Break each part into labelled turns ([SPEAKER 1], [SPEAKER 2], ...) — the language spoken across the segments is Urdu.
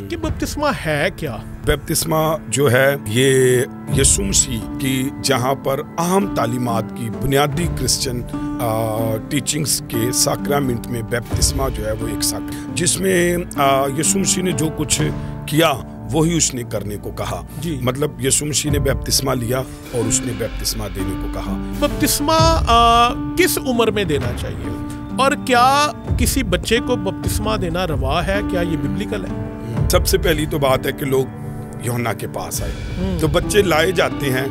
[SPEAKER 1] کہ بپتسمہ ہے کیا؟
[SPEAKER 2] بپتسمہ جو ہے یہ یسوع مسیح کی جہاں پر اہم تعلیمات کی بنیادی کرسچن ٹیچنگز کے ساکرامنٹ میں بپتسمہ جو ہے وہ ایک جس میں یسوع مسیح نے جو کچھ کیا وہی اس نے کرنے کو کہا. مطلب یسوع مسیح نے بپتسمہ لیا اور اس نے بپتسمہ دینے کو کہا.
[SPEAKER 1] بپتسمہ کس عمر میں دینا چاہیے اور کیا کسی بچے کو بپتسمہ دینا روا ہے؟ کیا یہ ببلیکل ہے؟
[SPEAKER 2] سب سے پہلی تو بات ہے کہ لوگ یوحنا کے پاس آئے تو بچے لائے جاتے ہیں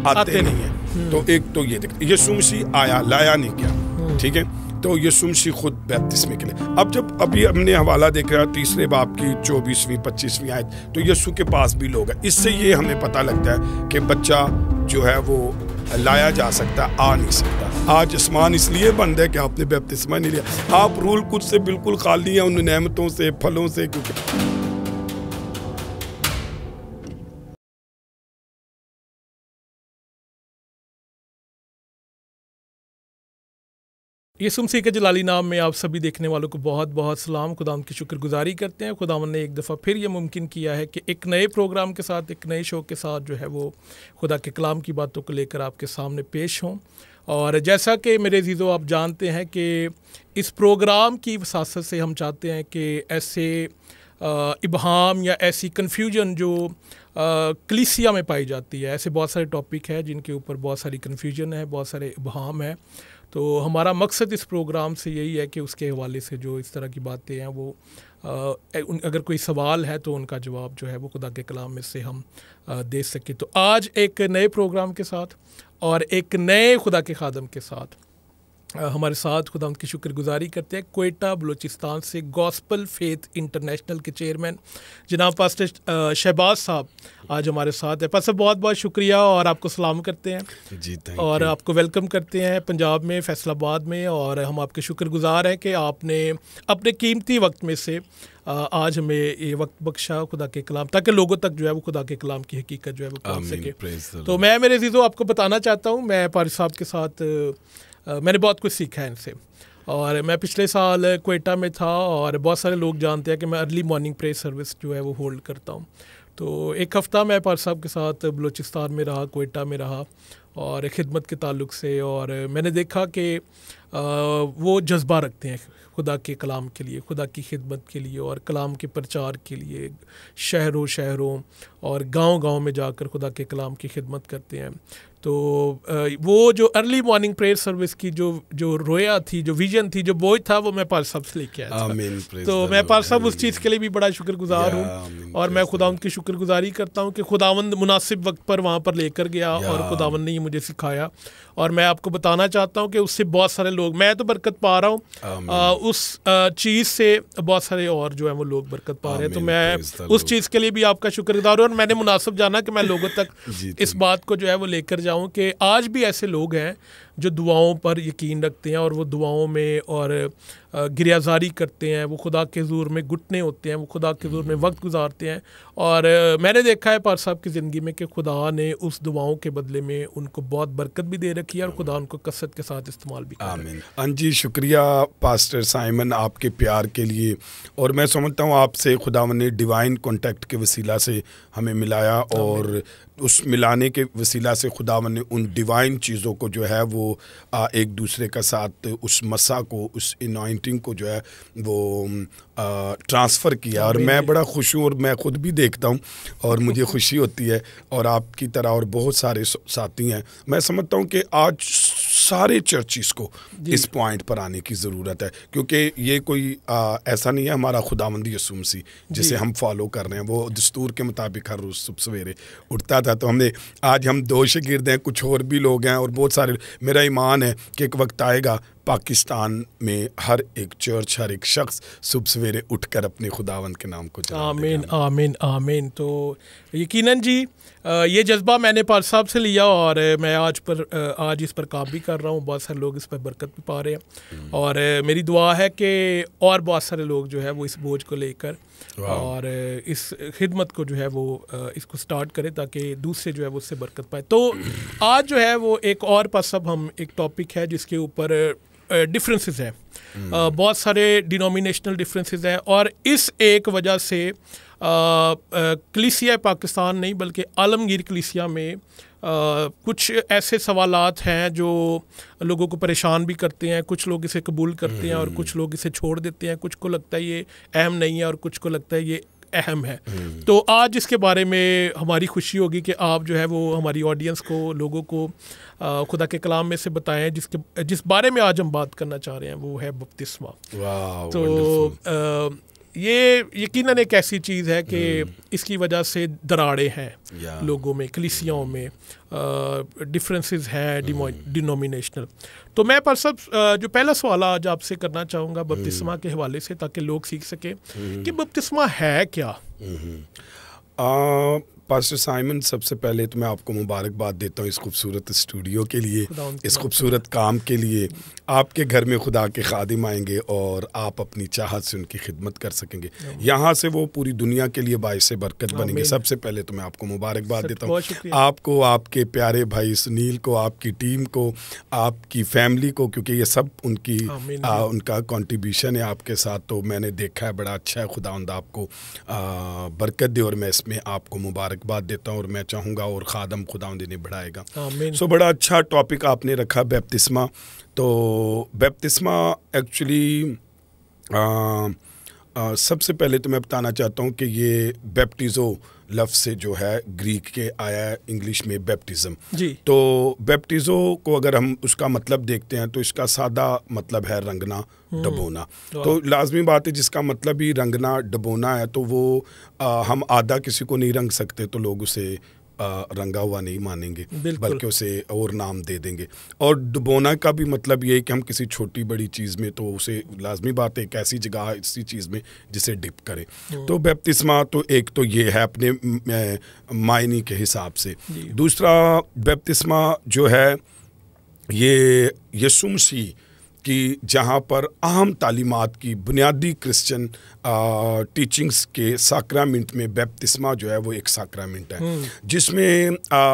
[SPEAKER 2] آتے نہیں ہیں. تو ایک تو یہ دیکھ یسوع مسیح آیا لایا نہیں کیا, ٹھیک ہے, تو یسوع مسیح خود بپتسمے کے لیے. اب جب ابھی ہم نے حوالہ دیکھا 3 باب کی 24ویں 25ویں آیت, تو یسوع کے پاس بھی لوگ ہیں. اس سے یہ ہمیں پتہ لگتا ہے کہ بچہ جو ہے وہ لایا جا سکتا, آ نہیں سکتا. آج آسمان اس لیے بند ہے کہ آپ نے بپتسمہ نہیں لیا. آپ رول کچھ سے بالکل خالی ہیں ان نعمتوں سے پھلوں سے, کیونکہ
[SPEAKER 1] یسوع مسیح کے جلالی نام میں آپ سبھی دیکھنے والوں کو بہت بہت سلام. خداوند کی شکر گزاری کرتے ہیں. خداوند نے ایک دفعہ پھر یہ ممکن کیا ہے کہ ایک نئے پروگرام کے ساتھ, ایک نئے شو کے ساتھ جو ہے وہ خدا کے کلام کی باتوں کو لے کر آپ کے سامنے پیش ہوں. اور جیسا کہ میرے عزیزو آپ جانتے ہیں کہ اس پروگرام کی وساطت سے ہم چاہتے ہیں کہ ایسے ابہام یا ایسی کنفیوژن جو کلیسیا میں پائی جاتی ہے, ایسے بہت سارے ٹاپک ہیں جن کے اوپر بہت ساری کنفیوژن ہے, بہت سارے ابہام ہیں. تو ہمارا مقصد اس پروگرام سے یہی ہے کہ اس کے حوالے سے جو اس طرح کی باتیں ہیں وہ اگر کوئی سوال ہے تو ان کا جواب جو ہے وہ خدا کے کلام میں سے ہم دے سکیں. تو آج ایک نئے پروگرام کے ساتھ اور ایک نئے خدا کے خادم کے ساتھ ہمارے ساتھ خدا ان کی شکر گزاری کرتے ہیں کوئٹہ بلوچستان سے گاسپل فیتھ انٹرنیشنل کے چیئرمین جناب پاسٹر شہباز صاحب آج ہمارے ساتھ ہیں. پاسٹر بہت بہت شکریہ اور آپ کو سلام کرتے ہیں
[SPEAKER 2] جی
[SPEAKER 1] اور آپ کو ویلکم کرتے ہیں پنجاب میں فیصل آباد میں. اور ہم آپ کے شکر گزار ہیں کہ آپ نے اپنے قیمتی وقت میں سے آج ہمیں یہ وقت بخشا خدا کے کلام تاکہ لوگوں تک جو ہے وہ خدا کے کلام کی حقیقت جو ہے وہ پہنچ سکے. تو میں میرے عزیزو آپ کو بتانا چاہتا ہوں, میں پارث صاحب کے ساتھ میں نے بہت کچھ سیکھا ہے ان سے. اور میں پچھلے سال کوئٹہ میں تھا اور بہت سارے لوگ جانتے ہیں کہ میں ارلی مارننگ پریئر سروس جو ہے وہ ہولڈ کرتا ہوں. تو ایک ہفتہ میں پارث صاحب کے ساتھ بلوچستان میں رہا, کوئٹہ میں رہا اور خدمت کے تعلق سے. اور میں نے دیکھا کہ وہ جذبہ رکھتے ہیں خدا کے کلام کے لیے, خدا کی خدمت کے لیے اور کلام کے پرچار کے لیے. شہروں اور گاؤں میں جا کر خدا کے کلام کی خدمت کرتے ہیں. تو وہ جو ارلی مارننگ پریئر سروس کی جو رویا تھی, جو ویژن تھی, جو بوجھ تھا, وہ میں پارث صاحب سے لے کے آیا تھا. تو میں پارث صاحب اس چیز کے لیے بھی بڑا شکر گزار ہوں اور میں خداوند کی شکر گزاری کرتا ہوں کہ خداوند مناسب وقت پر وہاں پر لے کر گیا اور خداوند نے یہ مجھے سکھایا. اور میں آپ کو بتانا چاہتا ہوں کہ اس سے بہت سارے لوگ, میں تو برکت پا رہا ہوں, اس چیز سے بہت سارے اور جو ہیں وہ لوگ برکت پا رہے ہیں. تو میں اس چیز کے لیے بھی آپ کا شکر گزار ہوں. اور میں نے مناسب جانا کہ میں لوگوں تک اس بات کو جو ہے وہ لے کر جاؤں کہ آج بھی ایسے لوگ ہیں جو دعاؤں پر یقین رکھتے ہیں اور وہ دعاؤں میں اور گریازاری کرتے ہیں, وہ خدا کے حضور میں گھٹنے ہوتے ہیں, وہ خدا کے حضور میں وقت گزارتے ہیں. اور میں نے دیکھا ہے پارث صاحب کی زندگی میں کہ خدا نے اس دعاؤں کے بدلے میں ان کو بہت برکت بھی دے رکھی ہے اور خدا ان کو کثرت کے ساتھ استعمال بھی کر رہا ہے.
[SPEAKER 2] ہاں جی, شکریہ پاسٹر سائمن آپ کے پیار کے لیے. اور میں سمجھتا ہوں آپ سے خداوند نے ڈیوائن کانٹیکٹ کے وسیلہ سے ہمیں ملایا اور اس ملانے کے وسیلہ سے خداوند نے ان ڈیوائن چیزوں کو جو ہے وہ ایک دوسرے کا ساتھ اس مسا کو, اس انوائنٹنگ کو جو ہے وہ ٹرانسفر کیا. اور میں بڑا خوش ہوں اور میں خود بھی دیکھتا ہوں اور مجھے خوشی ہوتی ہے. اور آپ کی طرح اور بہت سارے ساتھی ہیں. میں سمجھتا ہوں کہ آج سارے چرچز کو اس پوائنٹ پر آنے کی ضرورت ہے کیونکہ یہ کوئی ایسا نہیں ہے ہمارا خداوند یسوع مسیح جسے ہم فالو کر رہے ہیں, وہ دستور کے مطابق ہر روز صبح سویرے اٹھتا تھا. تو آج ہم 2 شاگرد ہیں, کچھ اور بھی لوگ ہیں اور بہت سارے. میرا ایمان ہے کہ ایک وقت آئے گا پاکستان میں ہر ایک چرچ, ہر ایک شخص صبح سویرے اٹھ کر اپنے خداوند کے نام کو
[SPEAKER 1] آمین آمین آمین. تو یقیناً جی یہ جذبہ میں نے پارث صاحب سے لیا اور میں آج اس پر کام بھی کر رہا ہوں. بہت سارے لوگ اس پر برکت بھی پا رہے ہیں اور میری دعا ہے کہ اور بہت سارے لوگ جو ہے وہ اس بوجھ کو لے کر اور اس خدمت کو جو ہے وہ اس کو سٹارٹ کرے تاکہ دوسرے جو ہے وہ اس سے برکت پائے. تو آج جو ہے وہ ایک اور پاسب ہم ایک ٹاپک ہے جس کے اوپر ڈفرینسز ہیں, بہت سارے ڈینومینیشنل ڈفرینسز ہیں اور اس ایک وجہ سے کلیسیا پاکستان نہیں بلکہ عالمگیر کلیسیا میں کچھ ایسے سوالات ہیں جو لوگوں کو پریشان بھی کرتے ہیں. کچھ لوگ اسے قبول کرتے ہیں اور کچھ لوگ اسے چھوڑ دیتے ہیں. کچھ کو لگتا ہے یہ اہم نہیں ہے اور کچھ کو لگتا ہے یہ اہم ہے. تو آج اس کے بارے میں ہماری خوشی ہوگی کہ آپ جو ہے وہ ہماری آڈینس کو, لوگوں کو خدا کے کلام میں سے بتائیں جس بارے میں آج ہم بات کرنا چاہ رہے ہیں, وہ ہے بپتسمہ. تو یہ یقیناً ایک ایسی چیز ہے کہ اس کی وجہ سے دراڑیں ہیں لوگوں میں, کلیسیاؤں میں, ڈفرینسز ہیں ڈینومینیشنل. تو میں پر سب جو پہلا سوال آج آپ سے کرنا چاہوں گا بپتسمہ کے حوالے سے, تاکہ لوگ سیکھ سکیں کہ بپتسمہ ہے کیا.
[SPEAKER 2] پاسٹر سائمن, سب سے پہلے تو میں آپ کو مبارکباد دیتا ہوں اس خوبصورت اسٹوڈیو کے لیے, اس خوبصورت کام کے لیے. آپ کے گھر میں خدا کے خادم آئیں گے اور آپ اپنی چاہت سے ان کی خدمت کر سکیں گے. یہاں سے وہ پوری دنیا کے لیے باعث برکت بنیں گے. سب سے پہلے تو میں آپ کو مبارکباد دیتا ہوں, آپ کو, آپ کے پیارے بھائی سنیل کو, آپ کی ٹیم کو, آپ کی فیملی کو, کیونکہ یہ سب ان کا کنٹریبیوشن ہے آپ کے ساتھ. تو میں نے دیکھا ہے بڑا اچھا ہے. خداوند آپ کو برکت دے اور میں اس میں آپ کو مبارکباد دیتا ہوں, اور میں چاہوں گا اور خادم خداوند انہیں بڑھائے گا. سو بڑا اچھا ٹاپک آپ نے رکھا بیپتسمہ. تو بیپتسمہ ایکچولی سب سے پہلے تو میں بتانا چاہتا ہوں کہ یہ بیپٹیزو لفظ سے جو ہے گریک کے آیا ہے, انگلش میں بیپٹزم. تو بیپٹیزو کو اگر ہم اس کا مطلب دیکھتے ہیں تو اس کا سادہ مطلب ہے رنگنا, ڈبونا. تو لازمی بات ہے جس کا مطلب ہی رنگنا ڈبونا ہے, تو وہ ہم آدھا کسی کو نہیں رنگ سکتے تو لوگ اسے رنگا ہوا نہیں مانیں گے, بلکہ اسے اور نام دے دیں گے. اور ڈبونا کا بھی مطلب یہ ہے کہ ہم کسی چھوٹی بڑی چیز میں تو اسے لازمی بات ہے ایک ایسی جگہ ایسی چیز میں جسے ڈپ کریں. تو بیپتسمہ تو ایک تو یہ ہے اپنے معنی کے حساب سے. دوسرا بیپتسمہ جو ہے یہ یسوع مسیح کی جہاں پر اہم تعلیمات کی بنیادی کرسچن ٹیچنگز کے ساکرامنٹ میں بیپتسمہ جو ہے وہ ایک ساکرامنٹ ہے, جس میں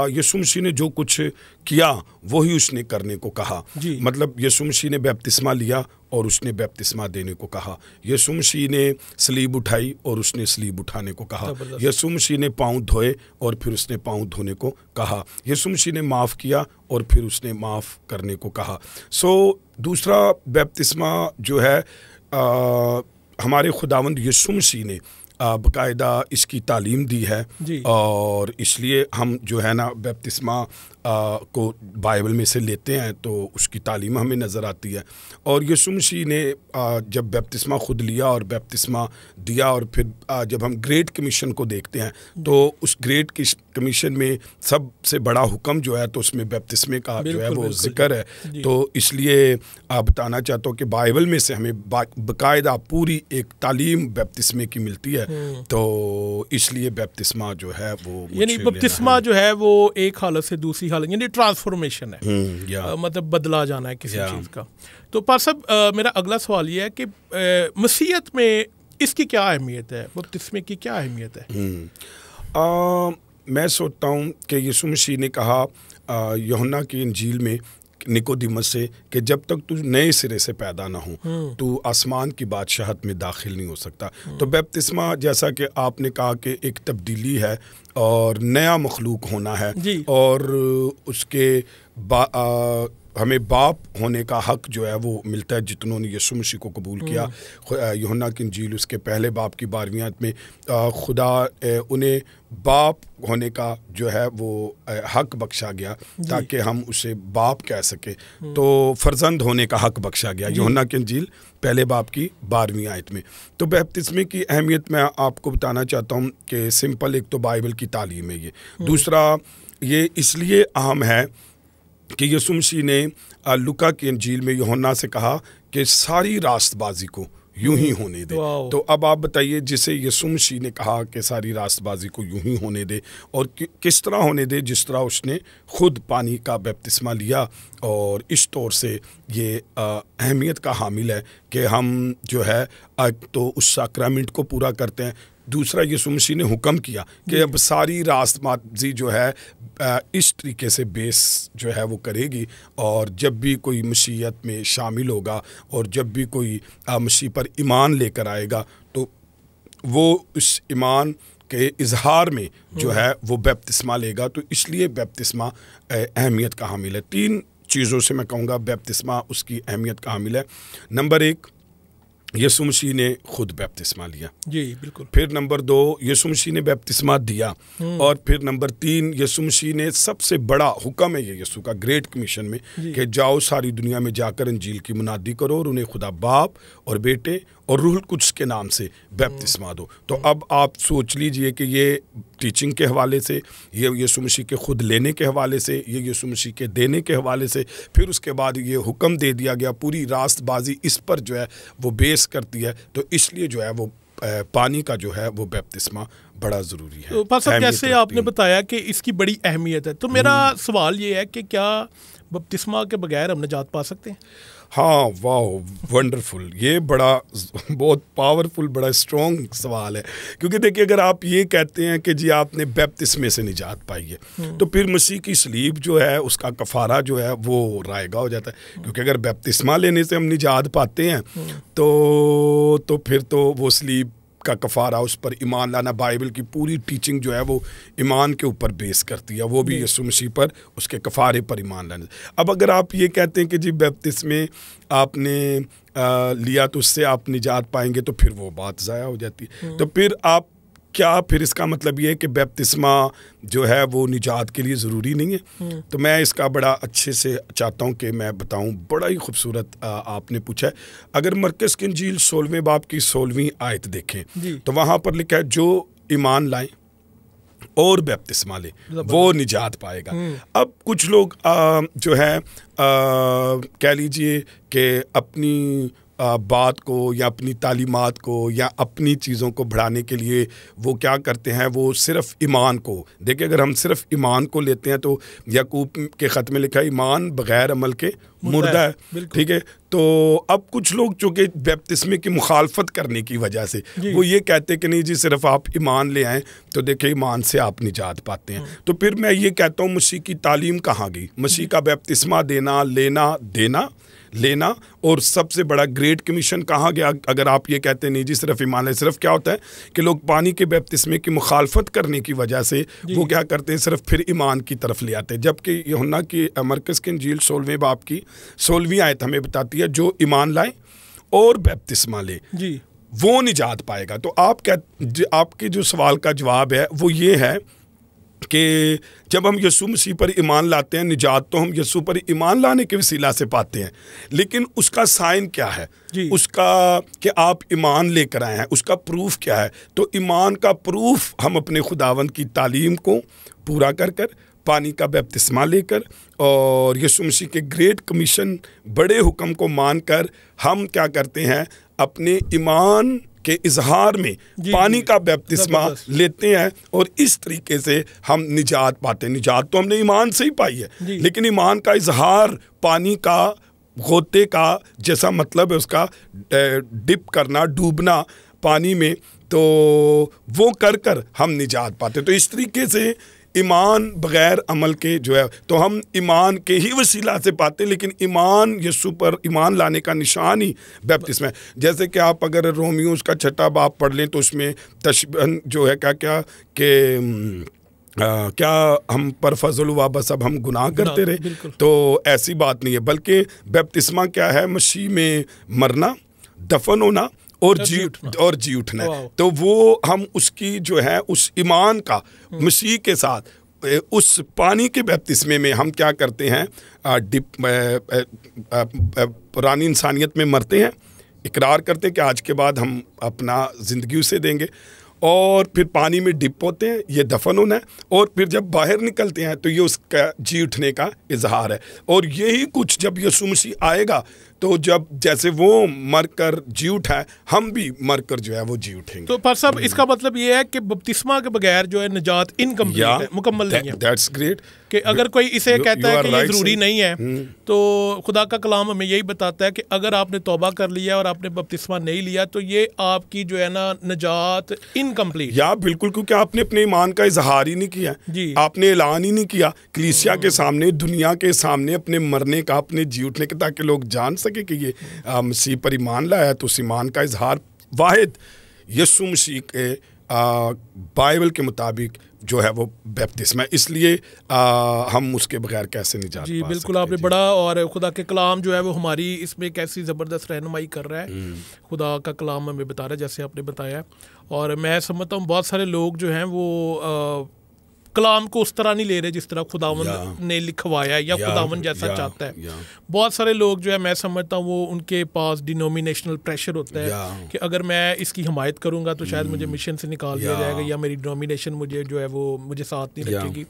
[SPEAKER 2] یسوع مسیح نے جو کچھ کیا وہی اس نے کرنے کو کہا. مطلب یسوع مسیح نے بیپتسمہ لیا اور اس نے بیپتسمہ دینے کو کہا. یسوع مسیح نے سلیب اٹھائی اور اس نے سلیب اٹھانے کو کہا. یسوع مسیح نے پاؤں دھوئے اور پھر اس نے پاؤں دھونے کو کہا. یسوع مسیح نے معاف کیا اور پھر اس نے معاف کرنے کو کہا. سو دوسرا بیپتسمہ جو ہے ہمارے خداوند یسوع مسیح نے باقاعدہ اس کی تعلیم دی ہے, اور اس لیے ہم جو ہے نا بیپتسمہ کو بائبل میں سے لیتے ہیں تو اس کی تعلیم ہمیں نظر آتی ہے. اور یسوع مسیح نے جب بیپتسمہ خود لیا اور بیپتسمہ دیا, اور پھر جب ہم گریٹ کمیشن کو دیکھتے ہیں تو اس گریٹ کمیشن میں سب سے بڑا حکم جو ہے تو اس میں بیپتسمے کا جو ہے وہ ذکر ہے. تو اس لیے بتانا چاہتا ہوں کہ بائبل میں سے ہمیں باقاعدہ پوری ایک تعلیم بیپتسمے کی ملتی ہے. تو اس لیے بیپتسمہ جو ہے وہ
[SPEAKER 1] یعنی بیپتسمہ جو ہے وہ ایک حالت سے دوسری حالت, یعنی ٹرانسفارمیشن ہے, مطلب بدلا جانا ہے کسی چیز کا. تو پار صاحب میرا اگلا سوال یہ ہے کہ مسیحیت میں اس کی کیا اہمیت ہے, بپتسمے کی کیا اہمیت ہے؟
[SPEAKER 2] میں سوچتا ہوں کہ یسوع مسیح نے کہا یوحنا کی انجیل میں نکودیمس سے کہ جب تک تو نئے سرے سے پیدا نہ ہو تو آسمان کی بادشاہت میں داخل نہیں ہو سکتا. تو بیپتسمہ جیسا کہ آپ نے کہا کہ ایک تبدیلی ہے اور نیا مخلوق ہونا ہے, اور اس کے ہمیں باپ ہونے کا حق جو ہے وہ ملتا ہے جتنوں نے یسوع مسیح کو قبول کیا. یوحنا کی انجیل اس کے پہلے باپ کی 12ویں آیت میں خدا انہیں باپ ہونے کا جو ہے وہ حق بخشا گیا تاکہ ہم اسے باپ کہہ سکیں. تو فرزند ہونے کا حق بخشا گیا یوحنا کی انجیل پہلے باپ کی 12ویں آیت میں. تو بیپتسمے کی اہمیت میں آپ کو بتانا چاہتا ہوں کہ سمپل ایک تو بائبل کی تعلیم ہے یہ. دوسرا یہ اس لیے اہم ہے کہ یسوع مسیح نے لوکا کی انجیل میں یوحنا سے کہا کہ ساری راست بازی کو یوں ہی ہونے دے. تو اب آپ بتائیے جسے یسوع مسیح نے کہا کہ ساری راست بازی کو یوں ہی ہونے دے, اور کس طرح ہونے دے, جس طرح اس نے خود پانی کا بیپتسمہ لیا. اور اس طور سے یہ اہمیت کا حامل ہے کہ ہم جو ہے تو اس ساکرامنٹ کو پورا کرتے ہیں. دوسرا یسوع مسیح نے حکم کیا کہ اب ساری راست بازی جو ہے اس طریقے سے بیس جو ہے وہ کرے گی, اور جب بھی کوئی مسیحیت میں شامل ہوگا اور جب بھی کوئی مسیح پر ایمان لے کر آئے گا تو وہ اس ایمان کے اظہار میں جو ہے وہ بپتسمہ لے گا. تو اس لیے بپتسمہ اہمیت کا حامل ہے. 3 چیزوں سے میں کہوں گا بپتسمہ اس کی اہمیت کا حامل ہے. نمبر 1، یسوع مسیح نے خود بپتسمہ لیا.
[SPEAKER 1] جی بالکل.
[SPEAKER 2] پھر نمبر 2، یسوع مسیح نے بپتسمہ دیا. اور پھر نمبر 3، یسوع مسیح نے سب سے بڑا حکم ہے یہ یسوع کا گریٹ کمیشن میں کہ جاؤ ساری دنیا میں جا کر انجیل کی منادی کرو اور انہیں خدا باپ اور بیٹے اور روح القدس کے نام سے بپتسمہ دو. تو اب آپ سوچ لیجئے کہ یہ ٹیچنگ کے حوالے سے، یہ یسوع مسیح کے خود لینے کے حوالے سے، یہ یسوع مسیح کے دینے کے حوالے سے، پھر اس کے بعد یہ حکم دے دیا گیا، پوری راست بازی اس پر جو ہے وہ بیس کرتی ہے. تو اس لیے جو ہے وہ پانی کا جو ہے وہ بپتسمہ بڑا ضروری ہے.
[SPEAKER 1] تو صاحب جیسے آپ نے بتایا کہ اس کی بڑی اہمیت ہے، تو میرا سوال یہ ہے کہ کیا بپتسمہ کے بغیر ہم نجات پا سکتے ہیں؟
[SPEAKER 2] ہاں، واو، ونڈرفل. یہ بڑا بہت پاورفل، بڑا اسٹرانگ سوال ہے. کیونکہ دیکھیے اگر آپ یہ کہتے ہیں کہ جی آپ نے بپتسمے سے نجات پائی ہے، تو پھر مسیح کی صلیب جو ہے اس کا کفارہ جو ہے وہ رائگاں ہو جاتا ہے. کیونکہ اگر بپتسمہ لینے سے ہم نجات پاتے ہیں تو پھر تو وہ صلیب کا کفارہ، اس پر ایمان لانا، بائبل کی پوری ٹیچنگ جو ہے وہ ایمان کے اوپر بیس کرتی ہے، وہ بھی یسوع مسیح پر، اس کے کفارے پر ایمان لانا. اب اگر آپ یہ کہتے ہیں کہ جی بپتسمے آپ نے لیا تو اس سے آپ نجات پائیں گے، تو پھر وہ بات ضائع ہو جاتی ہے. تو پھر آپ کیا پھر اس کا مطلب یہ ہے کہ بپتسمہ جو ہے وہ نجات کے لیے ضروری نہیں ہے؟ تو میں اس کا بڑا اچھے سے چاہتا ہوں کہ میں بتاؤں. بڑا ہی خوبصورت آپ نے پوچھا ہے. اگر مرکز کی انجیل 16ویں باب کی 16ویں آیت دیکھیں تو وہاں پر لکھا ہے جو ایمان لائیں اور بپتسمہ لے وہ نجات پائے گا. اب کچھ لوگ جو ہے کہہ لیجئے کہ اپنی بات کو یا اپنی تعلیمات کو یا اپنی چیزوں کو بڑھانے کے لیے وہ کیا کرتے ہیں، وہ صرف ایمان کو دیکھیں. اگر ہم صرف ایمان کو لیتے ہیں تو یعقوب کے خط میں لکھا ہے ایمان بغیر عمل کے مردہ ہے. ٹھیک ہے. تو اب کچھ لوگ چونکہ بپتسمے کی مخالفت کرنے کی وجہ سے وہ یہ کہتے کہ نہیں جی صرف آپ ایمان لے آئیں تو دیکھیں ایمان سے آپ نجات پاتے ہیں. تو پھر میں یہ کہتا ہوں مسیح کی تعلیم کہاں گئی؟ مسیح کا بپتسمہ دینا، لینا اور سب سے بڑا گریٹ کمیشن کہاں گیا؟ اگر آپ یہ کہتے ہیں نہیں جی صرف ایمان ہے. صرف کیا ہوتا ہے کہ لوگ پانی کے بپتسمے کی مخالفت کرنے کی وجہ سے وہ کیا کرتے ہیں، صرف پھر ایمان کی طرف لے آتے ہیں. جبکہ یوحنا کی مرکز کی انجیل 16ویں باب کی 16ویں آیت ہمیں بتاتی ہے جو ایمان لائے اور بپتسمہ لے وہ نجات پائے گا. تو آپ کے جو سوال کا جواب ہے وہ یہ ہے کہ جب ہم یسوع مسیح پر ایمان لاتے ہیں، نجات تو ہم یسوع پر ایمان لانے کے وسیلہ سے پاتے ہیں، لیکن اس کا سائن کیا ہے؟ اس کا کہ آپ ایمان لے کر آئے ہیں، اس کا پروف کیا ہے؟ تو ایمان کا پروف ہم اپنے خداوند کی تعلیم کو پورا کر پانی کا بپتسمہ لے کر اور یسوع مسیح کے گریٹ کمیشن بڑے حکم کو مان کر ہم کیا کرتے ہیں، اپنے ایمان کے اظہار میں پانی کا بپتسمہ لیتے ہیں اور اس طریقے سے ہم نجات پاتے ہیں. نجات تو ہم نے ایمان سے ہی پائی ہے، لیکن ایمان کا اظہار پانی کا غوطے کا جیسا مطلب ہے اس کا ڈپ کرنا، ڈوبنا پانی میں، تو وہ کر ہم نجات پاتے ہیں. تو اس طریقے سے ایمان بغیر عمل کے جو ہے تو ہم ایمان کے ہی وسیلہ سے پاتے ہیں، لیکن ایمان یسوع پر ایمان لانے کا نشان ہی بپتسمہ ہے. جیسے کہ آپ اگر رومیوز کا 6 باب پڑھ لیں تو اس میں تشبیہ جو ہے کیا ہم پر فضل ہوا بس اب ہم گناہ کرتے رہے، تو ایسی بات نہیں ہے. بلکہ بپتسمہ کیا ہے؟ مسیح میں مرنا، دفن ہونا اور جی اٹھنا ہے. تو وہ ہم اس کی جو ہے اس ایمان کا مسیح کے ساتھ اس پانی کے بپتسمے میں ہم کیا کرتے ہیں، پرانی انسانیت میں مرتے ہیں، اقرار کرتے ہیں کہ آج کے بعد ہم اپنا زندگی اسے دیں گے، اور پھر پانی میں ڈپ ہوتے ہیں، یہ دفن ہونا ہے، اور پھر جب باہر نکلتے ہیں تو یہ اس کا جی اٹھنے کا اظہار ہے. اور یہی کچھ جب یسوع مسیح آئے گا تو جب جیسے وہ مر کر جی اٹھا ہے ہم بھی مر کر جو ہے وہ جی اٹھیں گے.
[SPEAKER 1] تو پر صاحب اس کا مطلب یہ ہے کہ بپتسمہ کے بغیر جو ہے نجات انکمپلیٹ ہے، مکمل نہیں ہے.
[SPEAKER 2] That's great.
[SPEAKER 1] کہ اگر کوئی اسے کہتا ہے کہ یہ ضروری نہیں ہے، تو خدا کا کلام ہمیں یہی بتاتا ہے کہ اگر آپ نے توبہ کر لیا اور آپ نے بپتسمہ نہیں لیا تو یہ آپ کی جو ہے نا نجات انکمپلیٹ.
[SPEAKER 2] یا بالکل، کیونکہ آپ نے اپنے ایمان کا اظہار ہی نہیں کیا، آپ نے اعلان ہی نہیں کیا کلیسیا کے سامنے، دنیا کے سامنے اپنے مرنے کا، اپنے جی اٹھنے کا، تاکہ لوگ جان سکے کہ یہ مسیح پر ایمان لایا. تو اس ایمان کا اظہار واحد یسوع مسیح کے بائبل کے مطابق جو ہے وہ بیپتسمہ ہے، اس لیے ہم اس کے بغیر کیسے نجات
[SPEAKER 1] جی
[SPEAKER 2] پا
[SPEAKER 1] بالکل
[SPEAKER 2] سکتے
[SPEAKER 1] آپ نے
[SPEAKER 2] ہیں۔
[SPEAKER 1] بڑا، اور خدا کے کلام جو ہے وہ ہماری اس میں کیسی زبردست رہنمائی کر رہا ہے، خدا کا کلام ہمیں بتا رہا ہے جیسے آپ نے بتایا، اور میں سمجھتا ہوں بہت سارے لوگ جو ہیں وہ کلام کو اس طرح نہیں لے رہے جس طرح خداوند نے لکھوایا ہے یا خداوند جیسا چاہتا ہے۔ بہت سارے لوگ جو ہے میں سمجھتا ہوں وہ ان کے پاس ڈینومینیشنل پریشر ہوتا ہے کہ اگر میں اس کی حمایت کروں گا تو شاید مجھے مشن سے نکال دیا جائے گا، یا میری ڈینومینیشن مجھے جو ہے وہ مجھے ساتھ نہیں رکھے گی۔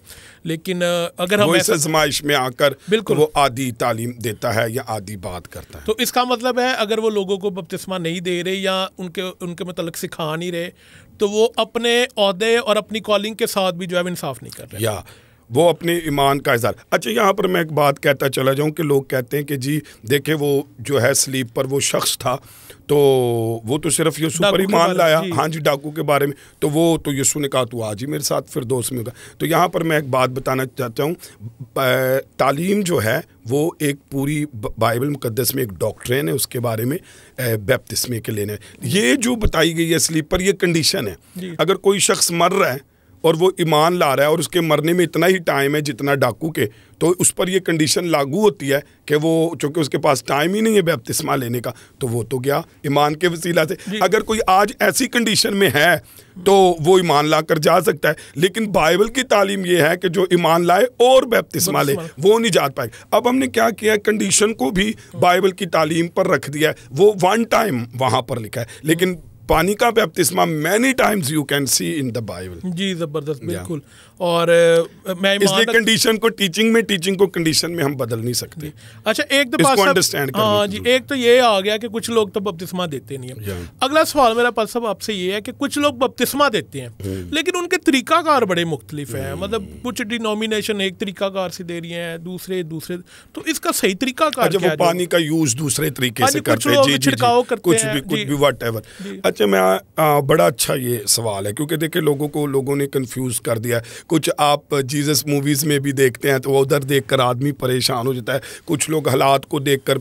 [SPEAKER 1] لیکن اگر ہم
[SPEAKER 2] اس آزمائش میں آ کر
[SPEAKER 1] بالکل
[SPEAKER 2] وہ آدھی تعلیم دیتا ہے یا آدھی بات کرتا ہے،
[SPEAKER 1] تو اس کا مطلب ہے اگر وہ لوگوں کو بپتسمہ نہیں دے رہے یا ان کے متعلق سکھا نہیں رہے تو وہ اپنے عہدے اور اپنی کالنگ کے ساتھ بھی جو ہے انصاف نہیں کر رہے،
[SPEAKER 2] یا وہ اپنے ایمان کا اظہار۔ اچھا یہاں پر میں ایک بات کہتا چلا جاؤں کہ لوگ کہتے ہیں کہ جی دیکھیں وہ جو ہے سلیپ پر وہ شخص تھا تو وہ تو صرف یسوع پر ایمان لایا، ہاں جی ڈاکو کے بارے میں، تو وہ تو یسوع نے کہا تو آج ہی میرے ساتھ فردوس میں ہوگا۔ تو یہاں پر میں ایک بات بتانا چاہتا ہوں، تعلیم جو ہے وہ ایک پوری بائبل مقدس میں ایک ڈاکٹرین ہے اس کے بارے میں بیپتسمے کے لینے، یہ جو بتائی گئی ہے سلیپ پر یہ کنڈیشن ہے۔ اگر کوئی شخص مر رہا ہے اور وہ ایمان لا رہا ہے اور اس کے مرنے میں اتنا ہی ٹائم ہے جتنا ڈاکو کے، تو اس پر یہ کنڈیشن لاگو ہوتی ہے کہ وہ چونکہ اس کے پاس ٹائم ہی نہیں ہے بیپتسمہ لینے کا تو وہ تو گیا ایمان کے وسیلہ سے۔ اگر کوئی آج ایسی کنڈیشن میں ہے تو وہ ایمان لا کر جا سکتا ہے، لیکن بائبل کی تعلیم یہ ہے کہ جو ایمان لائے اور بیپتسمہ لے وہ نہیں جا پائے گا۔ اب ہم نے کیا کیا ہے، کنڈیشن کو بھی بائبل کی تعلیم پر رکھ دیا ہے، وہ ون ٹائم وہاں پر لکھا ہے، لیکن پانی کا بیپتسمہ many times you can see in the Bible.
[SPEAKER 1] جی زبردست، بالکل۔ اور میں
[SPEAKER 2] اس لیے کنڈیشن کو ٹیچنگ کو کنڈیشن میں ہم بدل نہیں سکتے۔
[SPEAKER 1] اچھا ایک تو ہاں جی، ایک تو یہ آ گیا کہ کچھ لوگ تو بپتسمہ دیتے نہیں ہیں۔ اگلا سوال میرا پاس آپ سے یہ ہے کہ کچھ لوگ بپتسمہ دیتے ہیں لیکن ان کے طریقہ کار بڑے مختلف ہیں، مطلب کچھ ڈینومینیشن ایک طریقہ کار سے دے رہی ہیں، دوسرے تو اس کا صحیح طریقہ کار کیا ہے؟
[SPEAKER 2] وہ پانی کا یوز دوسرے طریقے سے کرتے ہیں،
[SPEAKER 1] چھڑکاؤ کرتے
[SPEAKER 2] کچھ بھی واٹ ایور۔ اچھا میں بڑا اچھا یہ سوال ہے کیونکہ دیکھیں لوگوں نے کنفیوز کر دیا ہے۔ کچھ آپ جیزس موویز میں بھی دیکھتے ہیں تو وہ ادھر دیکھ کر آدمی پریشان ہو جاتا ہے، کچھ لوگ حالات کو دیکھ کر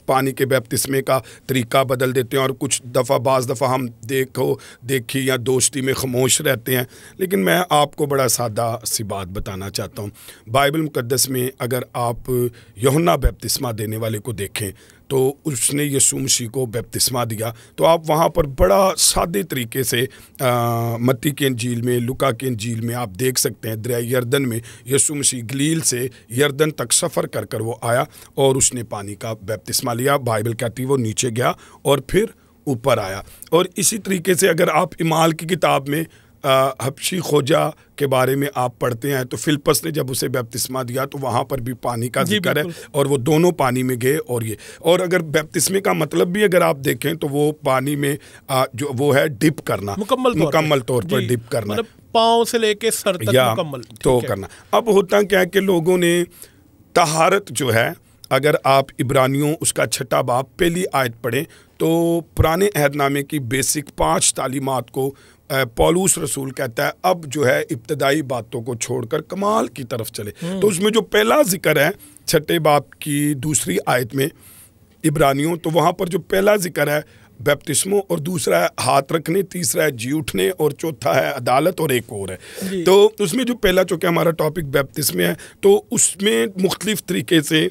[SPEAKER 2] پانی کے بیپتسمے کا طریقہ بدل دیتے ہیں، اور کچھ بعض دفعہ ہم دیکھی یا دوستی میں خاموش رہتے ہیں۔ لیکن میں آپ کو بڑا سادہ سی بات بتانا چاہتا ہوں، بائبل مقدس میں اگر آپ یوحنا بیپتسمہ دینے والے کو دیکھیں تو اس نے یسوع مسیح کو بیپتسمہ دیا، تو آپ وہاں پر بڑا سادے طریقے سے متی کے انجیل میں، لوکا کے انجیل میں آپ دیکھ سکتے ہیں دریائے یردن میں یسوع مسیح گلیل سے یردن تک سفر کر وہ آیا اور اس نے پانی کا بیپتسمہ لیا۔ بائبل کہتی ہے وہ نیچے گیا اور پھر اوپر آیا۔ اور اسی طریقے سے اگر آپ اعمال کی کتاب میں حبشی خوجہ کے بارے میں آپ پڑھتے ہیں تو فلپس نے جب اسے بیپتسمہ دیا تو وہاں پر بھی پانی کا ذکر ہے، اور وہ دونوں پانی میں گئے اور اگر بیپتسمے کا مطلب بھی اگر آپ دیکھیں تو وہ پانی میں جو وہ ہے ڈپ کرنا، مکمل طور پر ڈپ کرنا،
[SPEAKER 1] پاؤں سے لے کے سر تک مکمل
[SPEAKER 2] تو کرنا۔ اب ہوتا کیا ہے کہ لوگوں نے طہارت جو ہے، اگر آپ عبرانیوں اس کا 6 باب پہلی آیت پڑھیں تو پرانے عہد نامے کی بیسک 5 تعلیمات کو پولوس رسول کہتا ہے اب جو ہے ابتدائی باتوں کو چھوڑ کر کمال کی طرف چلے۔ تو اس میں جو پہلا ذکر ہے 6 باب کی 2 آیت میں عبرانیوں، تو وہاں پر جو پہلا ذکر ہے بیپتسموں، اور دوسرا ہے ہاتھ رکھنے، تیسرا ہے جی اٹھنے، اور چوتھا ہے عدالت، اور ایک اور ہے۔ تو اس میں جو پہلا چونکہ ہمارا ٹاپک بیپتسمے ہے تو اس میں مختلف طریقے سے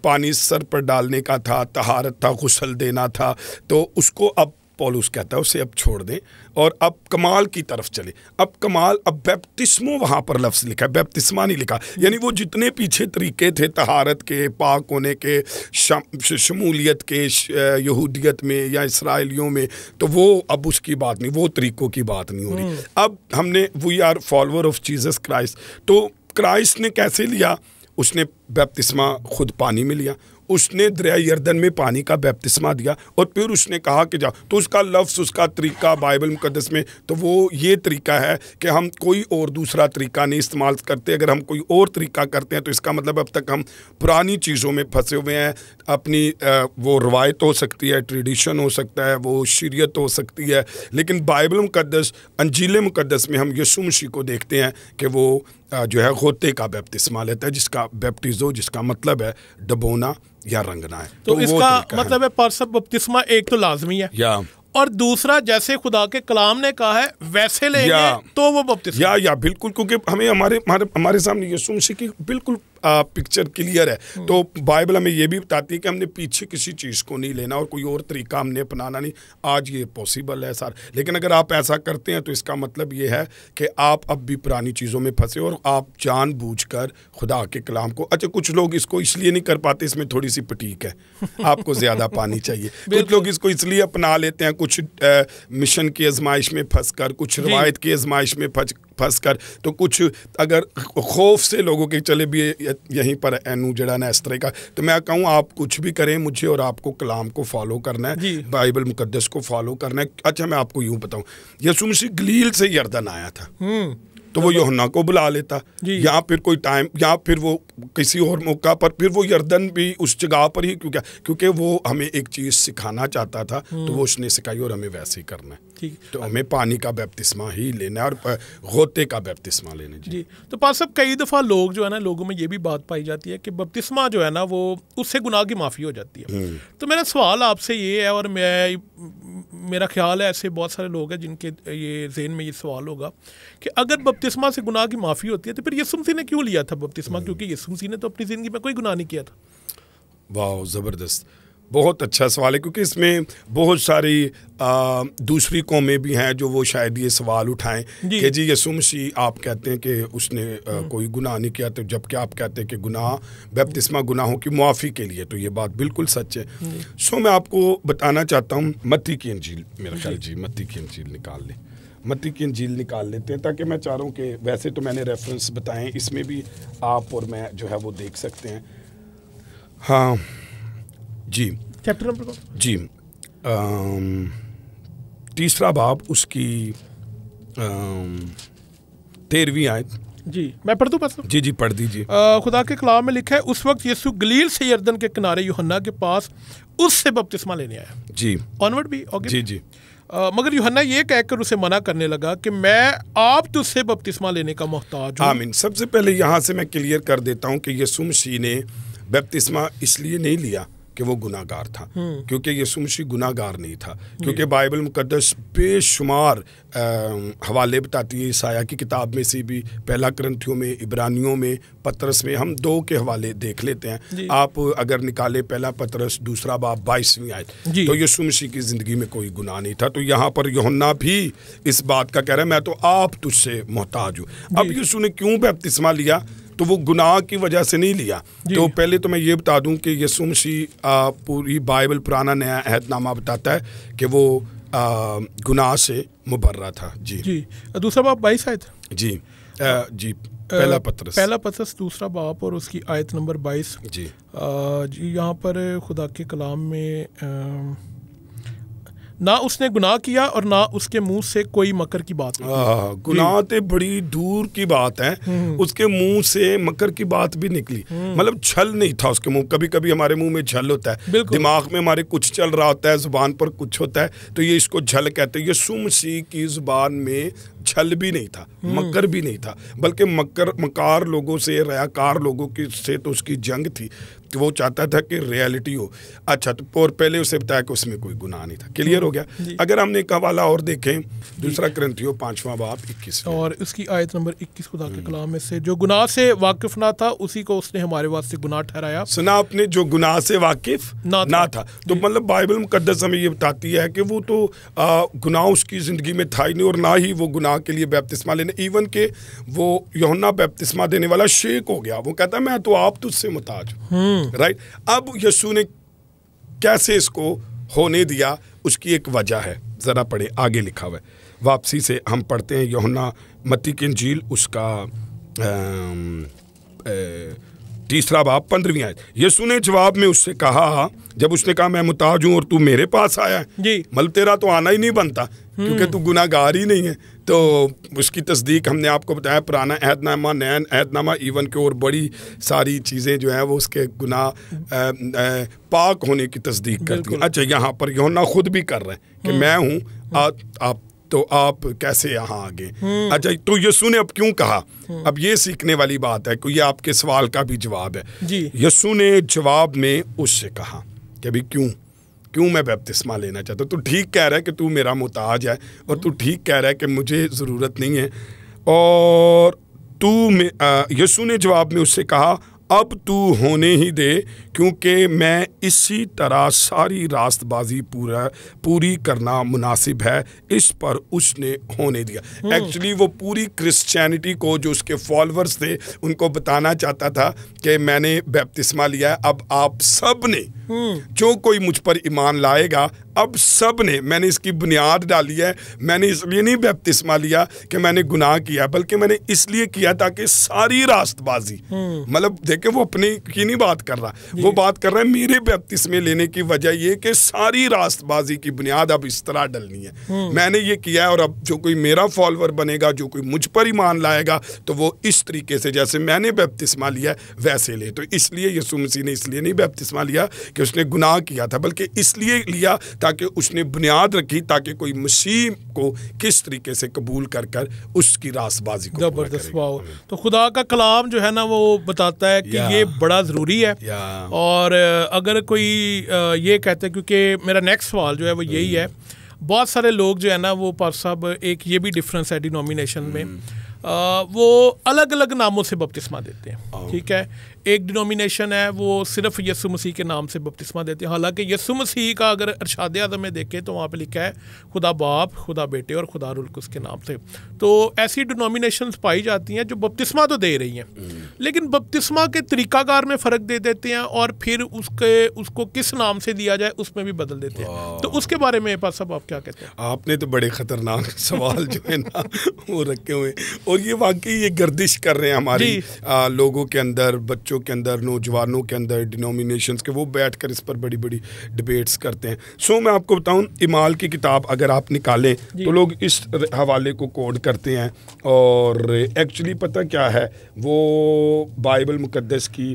[SPEAKER 2] پانی سر پر ڈالنے کا تھا، طہارت تھا، غسل دینا تھا، تو اس کو اب پولس کہتا ہے اسے اب چھوڑ دیں اور اب کمال کی طرف چلے۔ اب بیپتسمو وہاں پر لفظ لکھا ہے، بیپتسمہ نہیں لکھا، یعنی وہ جتنے پیچھے طریقے تھے طہارت کے، پاک ہونے کے، شمولیت کے یہودیت میں یا اسرائیلیوں میں، تو وہ اب اس کی بات نہیں، وہ طریقوں کی بات نہیں ہو رہی۔ اب ہم نے we are follower of Jesus Christ, تو کرائسٹ نے کیسے لیا؟ اس نے بیپتسمہ خود پانی میں لیا، اس نے دریائے یردن میں پانی کا بیپتسمہ دیا، اور پھر اس نے کہا کہ جاؤ، تو اس کا لفظ، اس کا طریقہ بائبل مقدس میں تو وہ یہ طریقہ ہے کہ ہم کوئی اور دوسرا طریقہ نہیں استعمال کرتے۔ اگر ہم کوئی اور طریقہ کرتے ہیں تو اس کا مطلب اب تک ہم پرانی چیزوں میں پھنسے ہوئے ہیں، اپنی وہ روایت ہو سکتی ہے، ٹریڈیشن ہو سکتا ہے، وہ شریعت ہو سکتی ہے، لیکن بائبل مقدس، انجیل مقدس میں ہم یسوع مسیح کو دیکھتے ہیں کہ وہ جو ہے غوطے کا بیپتسمہ لیتا ہے، جس کا بیپٹیزو، جس کا مطلب ہے ڈبونا یا رنگنا ہے۔
[SPEAKER 1] تو اس کا مطلب ہے بپتسمہ ایک تو لازمی ہے، اور دوسرا جیسے خدا کے کلام نے کہا ہے ویسے لیں گے تو وہ بپتسمہ
[SPEAKER 2] یا بالکل, کیونکہ ہمیں ہمارے سامنے یسوع مسیح کی بالکل پکچر کلیئر ہے. تو بائبل ہمیں یہ بھی بتاتی ہے کہ ہم نے پیچھے کسی چیز کو نہیں لینا اور کوئی اور طریقہ ہم نے اپنانا نہیں. آج یہ پاسبل ہے سر, لیکن اگر آپ ایسا کرتے ہیں تو اس کا مطلب یہ ہے کہ آپ اب بھی پرانی چیزوں میں پھنسے اور آپ جان بوجھ کر خدا کے کلام کو, اچھا کچھ لوگ اس کو اس لیے نہیں کر پاتے, اس میں تھوڑی سی پٹیک ہے, آپ کو زیادہ پانی چاہیے. کچھ لوگ اس کو اس لیے اپنا لیتے ہیں, کچھ مشن کی آزمائش میں پھنس کر, کچھ روایت کی آزمائش میں پھنس کر, تو کچھ اگر خوف سے لوگوں کے چلے بھی یہیں پر اینو جڑا نا اس طرح کا. تو میں کہوں آپ کچھ بھی کریں, مجھے اور آپ کو کلام کو فالو کرنا ہے, بائبل مقدس کو فالو کرنا ہے. اچھا میں آپ کو یوں بتاؤں, یسوع مسیح گلیل سے یردن آیا تھا, تو وہ یوحنا کو بلا لیتا, یا پھر کوئی ٹائم, یا پھر وہ کسی اور موقع پر, پھر وہ یردن بھی اس جگہ پر ہی, کیونکہ وہ ہمیں ایک چیز سکھانا چاہتا تھا, تو وہ اس نے سکھائی اور ہمیں ویسے ہی کرنا ہے. تو ہمیں پانی کا بپتسمہ ہی لینا ہے اور غوطے کا بپتسمہ لینا.
[SPEAKER 1] جی تو پاس صاحب کئی دفعہ لوگ جو ہے نا, لوگوں میں یہ بھی بات پائی جاتی ہے کہ بپتسمہ جو ہے نا وہ اس سے گناہ کی معافی ہو جاتی ہے. تو میرا سوال آپ سے یہ ہے, اور میرا خیال ہے ایسے بہت سارے لوگ ہیں جن کے یہ ذہن میں یہ سوال ہوگا کہ اگر بپتسمہ سے گناہ کی معافی ہوتی ہے تو پھر یسوع مسیح نے کیوں لیا تھا بپتسمہ, کیونکہ یسوع مسیح نے تو اپنی زندگی میں کوئی گناہ نہیں کیا تھا.
[SPEAKER 2] واہ زبردست, بہت اچھا سوال ہے, کیونکہ اس میں بہت ساری دوسری قومیں بھی ہیں جو وہ شاید یہ سوال اٹھائیں کہ جی یسوع مسیح آپ کہتے ہیں کہ اس نے کوئی گناہ نہیں کیا, تو جب کہ آپ کہتے ہیں کہ گناہ بپتسمہ گناہوں کی معافی کے لیے, تو یہ بات بالکل سچ ہے. میں آپ کو بتانا چاہتا ہوں متی کی انجیل, میرا خیال متی کی انجیل نکال لیں, متی کی انجیل نکال لیتے ہیں, تاکہ میں چاہ رہا ہوں کہ ویسے تو میں نے ریفرنس بتائیں, اس میں بھی آپ اور میں جو ہے وہ دیکھ سکتے ہیں. ہاں جی,
[SPEAKER 1] چیپٹر نمبر
[SPEAKER 2] جی 3 باب اس کی 13ویں آیت.
[SPEAKER 1] جی میں پڑھ دوں بس.
[SPEAKER 2] جی پڑھ دیجیے.
[SPEAKER 1] خدا کے کلام میں لکھا ہے, اس وقت یسوع گلیل سے یردن کے کنارے یوحنا کے پاس اس سے بپتسمہ لینے آیا.
[SPEAKER 2] جی
[SPEAKER 1] آنورڈ بھی
[SPEAKER 2] جی
[SPEAKER 1] مگر یوحنا یہ کہہ کر اسے منع کرنے لگا کہ میں آپ تجھ سے بپتسمہ لینے کا محتاج ہوں.
[SPEAKER 2] آمین. سب سے پہلے یہاں سے میں کلیئر کر دیتا ہوں کہ یسوع مسیح نے بپتسمہ اس لیے نہیں لیا کہ وہ گناہ گار تھا, کیونکہ یسوع مسیح گناہ گار نہیں تھا, کیونکہ بائبل مقدس بے شمار حوالے بتاتی ہے. عیسائیاء کی کتاب میں سے بھی, پہلا کرنتھیوں میں, عبرانیوں میں, پطرس میں, ہم 2 کے حوالے دیکھ لیتے ہیں. آپ اگر نکالے پہلا پطرس 2 باب 22ویں آیت, تو یسوع مسیح کی زندگی میں کوئی گناہ نہیں تھا. تو یہاں پر یوحنا بھی اس بات کا کہہ رہا ہے میں تو آپ تجھ سے محتاج ہوں. اب یسوع نے کیوں بپتسمہ لیا, تو وہ گناہ کی وجہ سے نہیں لیا. تو پہلے تو میں یہ بتا دوں کہ یسوع مسیح پوری بائبل پرانا نیا عہد نامہ بتاتا ہے کہ وہ گناہ سے مبرہ تھا. جی
[SPEAKER 1] دوسرا باب 22 آیت.
[SPEAKER 2] جی پہلا پطرس
[SPEAKER 1] 2 باب اور اس کی آیت نمبر 22.
[SPEAKER 2] جی
[SPEAKER 1] یہاں پر خدا کے کلام میں نہ اس نے گناہ کیا اور نہ اس کے منہ سے کوئی مکر کی بات.
[SPEAKER 2] گناہ تے بڑی دور کی بات ہے, اس کے منہ سے مکر کی بات بھی نکلی, مطلب چھل نہیں تھا اس کے منہ. کبھی کبھی ہمارے منہ میں چھل ہوتا ہے, دماغ میں ہمارے کچھ چل رہا ہوتا ہے, زبان پر کچھ ہوتا ہے, تو یہ اس کو جھل کہتے ہیں. یسوع مسیح کی زبان میں چھل بھی نہیں تھا, مکر بھی نہیں تھا, بلکہ مکار لوگوں سے, ریاکار لوگوں کی سے تو اس کی جنگ تھی. وہ چاہتا تھا کہ ریالٹی ہو. اچھا, تو اور پہلے اسے بتایا کہ اس میں کوئی گناہ نہیں تھا. کلیئر ہو گیا. اگر ہم نے ایک حوالہ اور دیکھیں, 2 کرنتھیوں 5واں باب 21
[SPEAKER 1] اور اس کی آیت نمبر 21 خدا کے کلام میں سے, جو گناہ سے واقف نہ تھا اسی کو اس نے ہمارے واسطے گناہ ٹھہرایا.
[SPEAKER 2] سنا آپ نے, جو گناہ سے واقف نہ تھا. تو مطلب بائبل مقدس ہمیں یہ بتاتی ہے کہ وہ تو گناہ اس کی زندگی میں تھا ہی نہیں, اور نہ ہی وہ گناہ کے لیے بپتسمہ لینے. ایون کہ وہ یوحنا بپتسمہ دینے والا شیک ہو گیا, وہ کہتا ہے میں تو آپ تجھ سے محتاج ہوں. رائٹ. اب یسوع نے کیسے اس کو ہونے دیا, اس کی ایک وجہ ہے. ذرا پڑھے, آگے لکھا ہوا ہے. واپسی سے ہم پڑھتے ہیں یوحنا متی کی انجیل اس کا 3 باب 15ویں آیت. یسوع نے جواب میں اس سے کہا, جب اس نے کہا میں محتاج ہوں اور تو میرے پاس آیا ہے, مطلب تیرا تو آنا ہی نہیں بنتا کیونکہ تو گناہ گار ہی نہیں ہے. تو اس کی تصدیق ہم نے آپ کو بتایا, پرانا عہد نامہ, نیا عہد نامہ, ایون کہ اور بڑی ساری چیزیں جو ہیں وہ اس کے گناہ پاک ہونے کی تصدیق کرتی ہیں. اچھا, یہاں پر یوحنا خود بھی کر رہے ہیں کہ میں ہوں, آپ تو آپ کیسے یہاں آگے. اچھا, تو یسوع نے اب کیوں کہا, اب یہ سیکھنے والی بات ہے کہ یہ آپ کے سوال کا بھی جواب ہے. یسوع نے جواب میں اس سے کہا کہ ابھی کیوں, کیوں میں بپتسمہ لینا چاہتا ہوں. تو ٹھیک کہہ رہا ہے کہ تو میرا محتاج ہے, اور تو ٹھیک کہہ رہا ہے کہ مجھے ضرورت نہیں ہے. اور یسوع نے جواب میں اس سے کہا, اب تو ہونے ہی دے, کیونکہ میں اسی طرح ساری راست بازی پوری کرنا مناسب ہے. اس پر اس نے ہونے دیا. ایکچولی وہ پوری کرسچینٹی کو, جو اس کے فالورز تھے, ان کو بتانا چاہتا تھا کہ میں نے بپتسمہ لیا ہے, اب آپ سب نے, جو کوئی مجھ پر ایمان لائے گا, اب سب نے, میں نے اس کی بنیاد ڈالی ہے. میں نے اس لیے نہیں بپتسمہ لیا کہ میں نے گناہ کیا, بلکہ میں نے اس لیے کیا تاکہ ساری راست بازی, مطلب دیکھیں وہ اپنے کی نہیں بات کر رہا, وہ بات کر رہا ہے میرے بپتسمے لینے کی وجہ یہ کہ ساری راست بازی کی بنیاد اب اس طرح ڈلنی ہے. میں نے یہ کیا ہے, اور اب جو کوئی میرا فالوور بنے گا, جو کوئی مجھ پر ایمان لائے گا, تو وہ اس طریقے سے جیسے میں نے بپتسمہ لیا ویسے لے. تو اس لیے یسوع مسیح نے اس لیے نہیں بپتسمہ لیا کہ اس نے گناہ کیا تھا, بلکہ اس لیے لیا تاکہ اس نے بنیاد رکھی, تاکہ کوئی مسیح کو کس طریقے سے قبول کر اس کی راست بازی کو پورا کرے.
[SPEAKER 1] واو. تو خدا کا کلام جو ہے نا وہ بتاتا ہے کہ یہ بڑا ضروری ہے. اور اگر کوئی یہ کہتے ہیں, کیونکہ میرا نیکسٹ سوال جو ہے وہ یہی ہے, بہت سارے لوگ جو ہے نا وہ پار صاحب, ایک یہ بھی ڈفرینس ہے ڈینومینیشن میں, وہ الگ الگ ناموں سے بپتسمہ دیتے ہیں. ٹھیک ہے, ایک ڈینومینیشن ہے وہ صرف یسوع مسیح کے نام سے بپتسمہ دیتے ہیں. حالانکہ یسوع مسیح کا اگر ارشاد اعظم میں دیکھیں تو وہاں پہ لکھا ہے خدا باپ, خدا بیٹے اور خدا روح القدس کے نام سے. تو ایسی ڈینومینیشنز پائی جاتی ہیں جو بپتسمہ تو دے رہی ہیں, لیکن بپتسمہ کے طریقہ کار میں فرق دے دیتے ہیں, اور پھر اس کو کس نام سے دیا جائے اس میں بھی بدل دیتے ہیں. تو اس کے بارے میں پاس صاحب آپ کیا کہتے ہیں؟
[SPEAKER 2] آپ نے تو بڑے خطرناک سوال جو ہے نا وہ رکھے ہوئے, اور یہ واقعی یہ گردش کر رہے ہیں ہماری لوگوں کے اندر, بچوں کے اندر, نوجوانوں کے اندر, ڈینومینیشنز کے, وہ بیٹھ کر اس پر بڑی بڑی ڈیبیٹس کرتے ہیں. میں آپ کو بتاؤں, اعمال کی کتاب اگر آپ نکالیں تو لوگ اس حوالے کو کوڈ کرتے ہیں, اور ایکچولی پتہ کیا ہے, وہ بائبل مقدس کی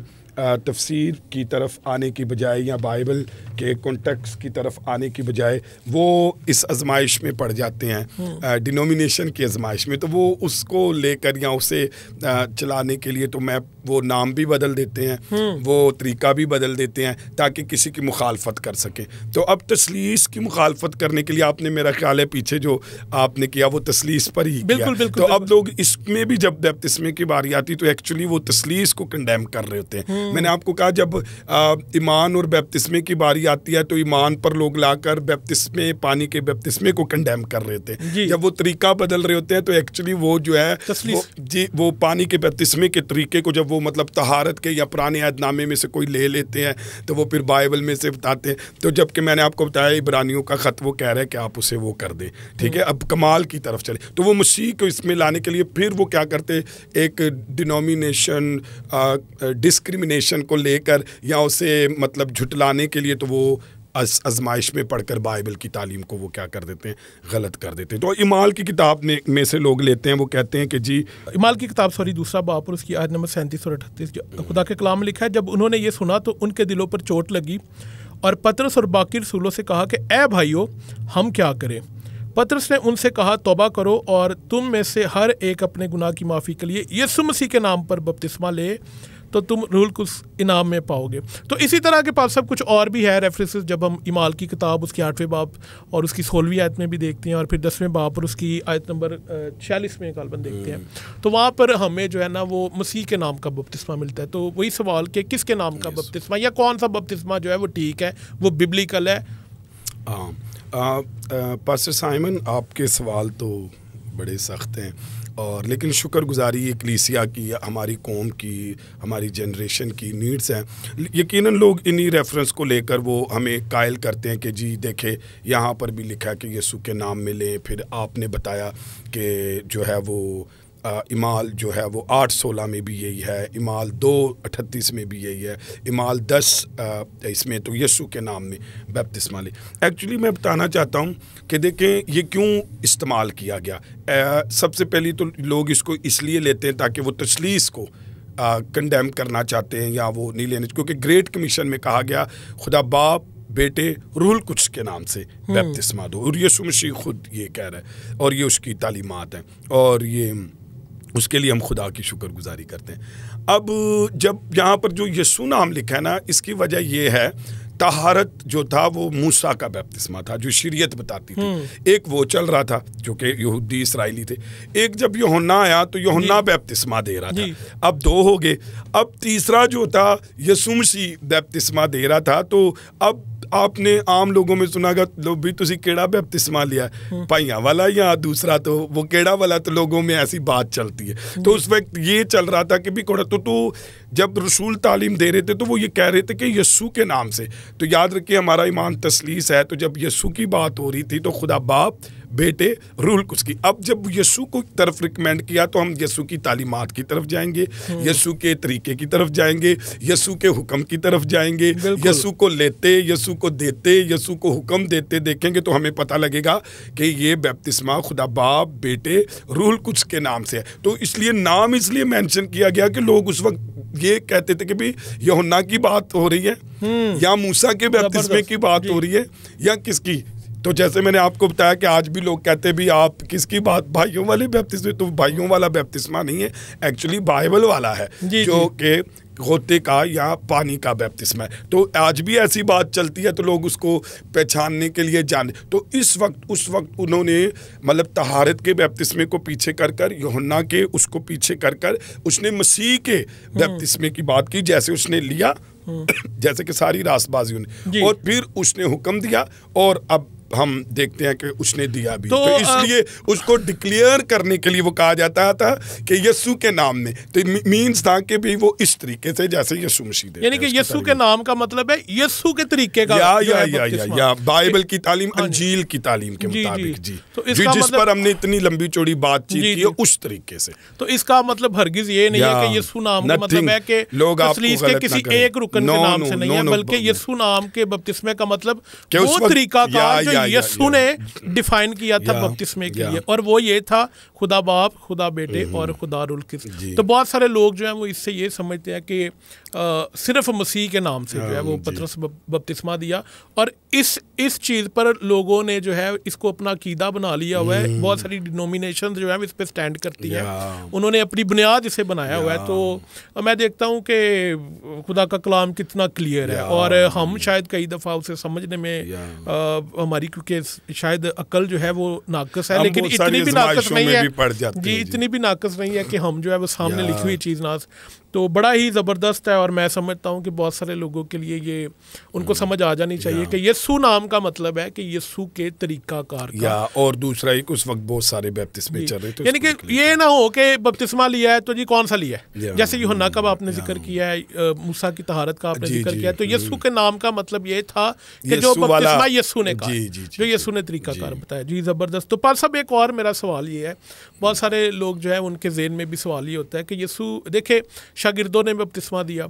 [SPEAKER 2] تفسیر کی طرف آنے کی بجائے, یا بائبل کے کانٹیکسٹ کی طرف آنے کی بجائے, وہ اس آزمائش میں پڑ جاتے ہیں, ڈینومینیشن کی آزمائش میں. تو وہ اس کو لے کر یا اسے چلانے کے لیے تو میں وہ نام بھی بدل دیتے ہیں, وہ طریقہ بھی بدل دیتے ہیں تاکہ کسی کی مخالفت کر سکیں. تو اب تثلیث کی مخالفت کرنے کے لیے آپ نے, میرا خیال ہے پیچھے جو آپ نے کیا وہ تثلیث پر ہی کیا. تو اب لوگ اس میں بھی جب بپتسمے کی باری آتی تو ایکچولی وہ تثلیث کو کنڈیم کر رہے ہوتے ہیں. میں نے آپ کو کہا جب ایمان اور بپتسمے کی باری آتی ہے تو ایمان پر لوگ لا کر بپتسمے, پانی کے بپتسمے کو کنڈیم کر رہے ہوتے ہیں. جب وہ طریقہ بدل رہے ہوتے ہیں تو ایکچولی وہ جو ہے وہ پانی کے بپتسمے کے طریقے کو جب وہ مطلب طہارت کے یا پرانے عہد نامے میں سے کوئی لے لیتے ہیں تو وہ پھر بائبل میں سے بتاتے ہیں. تو جب کہ میں نے آپ کو بتایا عبرانیوں کا خط وہ کہہ رہا ہے کہ آپ اسے وہ کر دیں. ٹھیک ہے, اب کمال کی طرف چلے. تو وہ مسیح کو اس میں لانے کے لیے پھر وہ کیا کرتے, ایک ڈینومینیشن ڈسکریمنیشن کو لے کر یا اسے مطلب جھٹلانے کے لیے تو وہ آزمائش میں پڑھ کر بائبل کی تعلیم کو وہ کیا کر دیتے ہیں, غلط کر دیتے ہیں. تو اعمال کی کتاب میں سے لوگ لیتے ہیں, وہ کہتے ہیں کہ جی
[SPEAKER 1] اعمال کی کتاب دوسرا باب اور اس کی آیت نمبر 37 اور 38 خدا کے کلام میں لکھا ہے, جب انہوں نے یہ سنا تو ان کے دلوں پر چوٹ لگی, اور پطرس اور باقی رسولوں سے کہا کہ اے بھائیو ہم کیا کریں. پطرس نے ان سے کہا توبہ کرو اور تم میں سے ہر ایک اپنے گناہ کی معافی کے لیے یسوع مسیح کے نام پر بپتسمہ لے تو تم روح القدس انعام میں پاؤ گے. تو اسی طرح کے پاس سب کچھ اور بھی ہے ریفرنسز, جب ہم اعمال کی کتاب اس کی 8ویں باب اور اس کی 16ویں آیت میں بھی دیکھتے ہیں, اور پھر 10ویں باب اور اس کی آیت نمبر 46 میں غالباً دیکھتے ہیں, تو وہاں پر ہمیں جو ہے نا وہ مسیح کے نام کا بپتسمہ ملتا ہے. تو وہی سوال کہ کس کے نام کا بپتسمہ یا کون سا بپتسمہ جو ہے وہ ٹھیک ہے, وہ ببلیکل ہے.
[SPEAKER 2] پاسٹر سائمن, آپ کے سوال تو بڑے سخت ہیں, اور لیکن شکر گزاری کلیسیا کی, ہماری قوم کی, ہماری جنریشن کی نیڈز ہیں. یقیناً لوگ انہی ریفرنس کو لے کر وہ ہمیں قائل کرتے ہیں کہ جی دیکھیں یہاں پر بھی لکھا ہے کہ یسوع کے نام میں لیں. پھر آپ نے بتایا کہ جو ہے وہ اعمال جو ہے وہ 8:16 میں بھی یہی ہے, اعمال 2:38 میں بھی یہی ہے, اعمال 10 اس میں تو یسوع کے نام میں بپتسمہ لے. ایکچولی میں بتانا چاہتا ہوں کہ دیکھیں یہ کیوں استعمال کیا گیا. سب سے پہلی تو لوگ اس کو اس لیے لیتے ہیں تاکہ وہ تثلیث کو کنڈیم کرنا چاہتے ہیں یا وہ نہیں لینے, کیونکہ گریٹ کمیشن میں کہا گیا خدا باپ بیٹے روح القدس کے نام سے بپتسمہ دو, اور یسوع مسیح خود یہ کہہ رہا ہے اور یہ اس کی تعلیمات ہیں, اور یہ اس کے لیے ہم خدا کی شکر گزاری کرتے ہیں. اب جب یہاں پر جو یسوع نام لکھا ہے نا, اس کی وجہ یہ ہے طہارت جو تھا وہ موسیٰ کا بپتسمہ تھا جو شریعت بتاتی تھی. ایک وہ چل رہا تھا جو کہ یہودی اسرائیلی تھے. ایک جب یوحنا آیا تو یوحنا بپتسمہ دے رہا تھا. اب 2 ہو گئے. اب تیسرا جو تھا یسوع مسیح بپتسمہ دے رہا تھا. تو اب آپ نے عام لوگوں میں سنا گا لو بھی تسی کیڑا بپتسمہ لیا پائیاں والا یا دوسرا, تو وہ کیڑا والا, تو لوگوں میں ایسی بات چلتی ہے. تو اس وقت یہ چل رہا تھا کہ بھی کوڑا تو جب رسول تعلیم دے رہے تھے تو وہ یہ کہہ رہے تھے کہ یسوع کے نام سے. تو یاد رکھیے ہمارا ایمان تسلیس ہے. تو جب یسوع کی بات ہو رہی تھی تو خدا باپ بیٹے روح القدس کی. اب جب یسوع کو طرف ریکمینڈ کیا تو ہم یسوع کی تعلیمات کی طرف جائیں گے, یسوع کے طریقے کی طرف جائیں گے, یسوع کے حکم کی طرف جائیں گے, یسوع کو لیتے, یسوع کو دیتے, یسوع کو حکم دیتے دیکھیں گے تو ہمیں پتہ لگے گا کہ یہ بپتسمہ خدا باپ بیٹے روح القدس کے نام سے ہے. تو اس لیے نام اس لیے مینشن کیا گیا کہ لوگ اس وقت یہ کہتے تھے کہ بھی یوحنا کی بات ہو رہی ہے یا موسیٰ کے بپتسمے کی بات ہو رہی ہے یا کس کی. تو جیسے میں نے آپ کو بتایا کہ آج بھی لوگ کہتے بھی آپ کس کی بات, بھائیوں والے بپتسمے. تو بھائیوں والا بپتسمہ نہیں ہے, ایکچولی بائبل والا ہے جو کہ غوطے کا یا پانی کا بپتسمہ ہے. تو آج بھی ایسی بات چلتی ہے تو لوگ اس کو پہچاننے کے لیے جانے. تو اس وقت انہوں نے مطلب طہارت کے بپتسمے کو پیچھے کر یوحنا کے اس کو پیچھے کر اس نے مسیح کے بپتسمے کی بات کی جیسے اس نے لیا, جیسے کہ ساری راست بازیوں نے, اور پھر اس نے حکم دیا اور اب ہم دیکھتے ہیں کہ اس نے دیا بھی. تو اس لیے اس کو ڈکلیئر کرنے کے لیے وہ کہا جاتا تھا کہ یسوع کے نام میں. تو مینز تھا کہ بھی وہ اس طریقے سے جیسے یسوع مسیح دے,
[SPEAKER 1] یعنی کہ یسوع کے نام کا مطلب ہے یسوع کے طریقے کا,
[SPEAKER 2] یا بائبل کی تعلیم, انجیل کی تعلیم کے مطابق. جی جس پر ہم نے اتنی لمبی چوڑی بات چیت کی اس طریقے سے.
[SPEAKER 1] تو اس کا مطلب ہرگز یہ نہیں ہے کہ یسوع نام کا مطلب ہے کہ تثلیث کے کسی ایک رکن کے نام سے نہیں ہے, بلکہ یسوع نام کے بپتسمے کا مطلب وہ طریقہ کار جو یسوع نے ڈیفائن کیا تھا بپتسمے کے لیے, اور وہ یہ تھا خدا باپ, خدا بیٹے اور خدا روح القدس. تو بہت سارے لوگ جو ہیں وہ اس سے یہ سمجھتے ہیں کہ صرف مسیح کے نام سے جو ہے وہ پطرس بپتسمہ دیا, اور اس چیز پر لوگوں نے جو ہے اس کو اپنا عقیدہ بنا لیا ہوا ہے. بہت ساری ڈینومینیشن جو ہے اس پہ سٹینڈ کرتی ہیں, انہوں نے اپنی بنیاد اسے بنایا ہوا ہے. تو میں دیکھتا ہوں کہ خدا کا کلام کتنا کلیئر ہے, اور ہم شاید کئی دفعہ اسے سمجھنے میں ہماری کیونکہ شاید عقل جو ہے وہ ناقص ہے, لیکن اتنی بھی ناقص نہیں ہے جی, اتنی بھی ناقص نہیں ہے کہ ہم جو ہے وہ سامنے لکھی ہوئی چیز نہ. تو بڑا ہی زبردست ہے, اور میں سمجھتا ہوں کہ بہت سارے لوگوں کے لیے یہ ان کو سمجھ آ جانی چاہیے کہ یسوع نام کا مطلب ہے کہ یسوع کے طریقہ کار کا.
[SPEAKER 2] اور دوسرا ایک اس وقت بہت سارے بپتسمے چل رہے تھے,
[SPEAKER 1] یعنی کہ یہ نہ ہو کہ بپتسمہ لیا ہے تو جی کون سا لیا ہے, جیسے یوحنا کا آپ نے ذکر کیا ہے, موسیٰ کی طہارت کا آپ نے ذکر کیا ہے. تو یسوع کے نام کا مطلب یہ تھا کہ جو بپتسمہ یسوع نے کہا, جو یسوع نے طریقہ کار بتایا. جی زبردست. تو پال صاحب ایک اور میرا سوال یہ ہے, بہت سارے لوگ جو ہے ان کے ذہن میں بھی سوال یہ ہوتا ہے کہ یسوع دیکھے شاگردوں نے بپتسمہ دیا,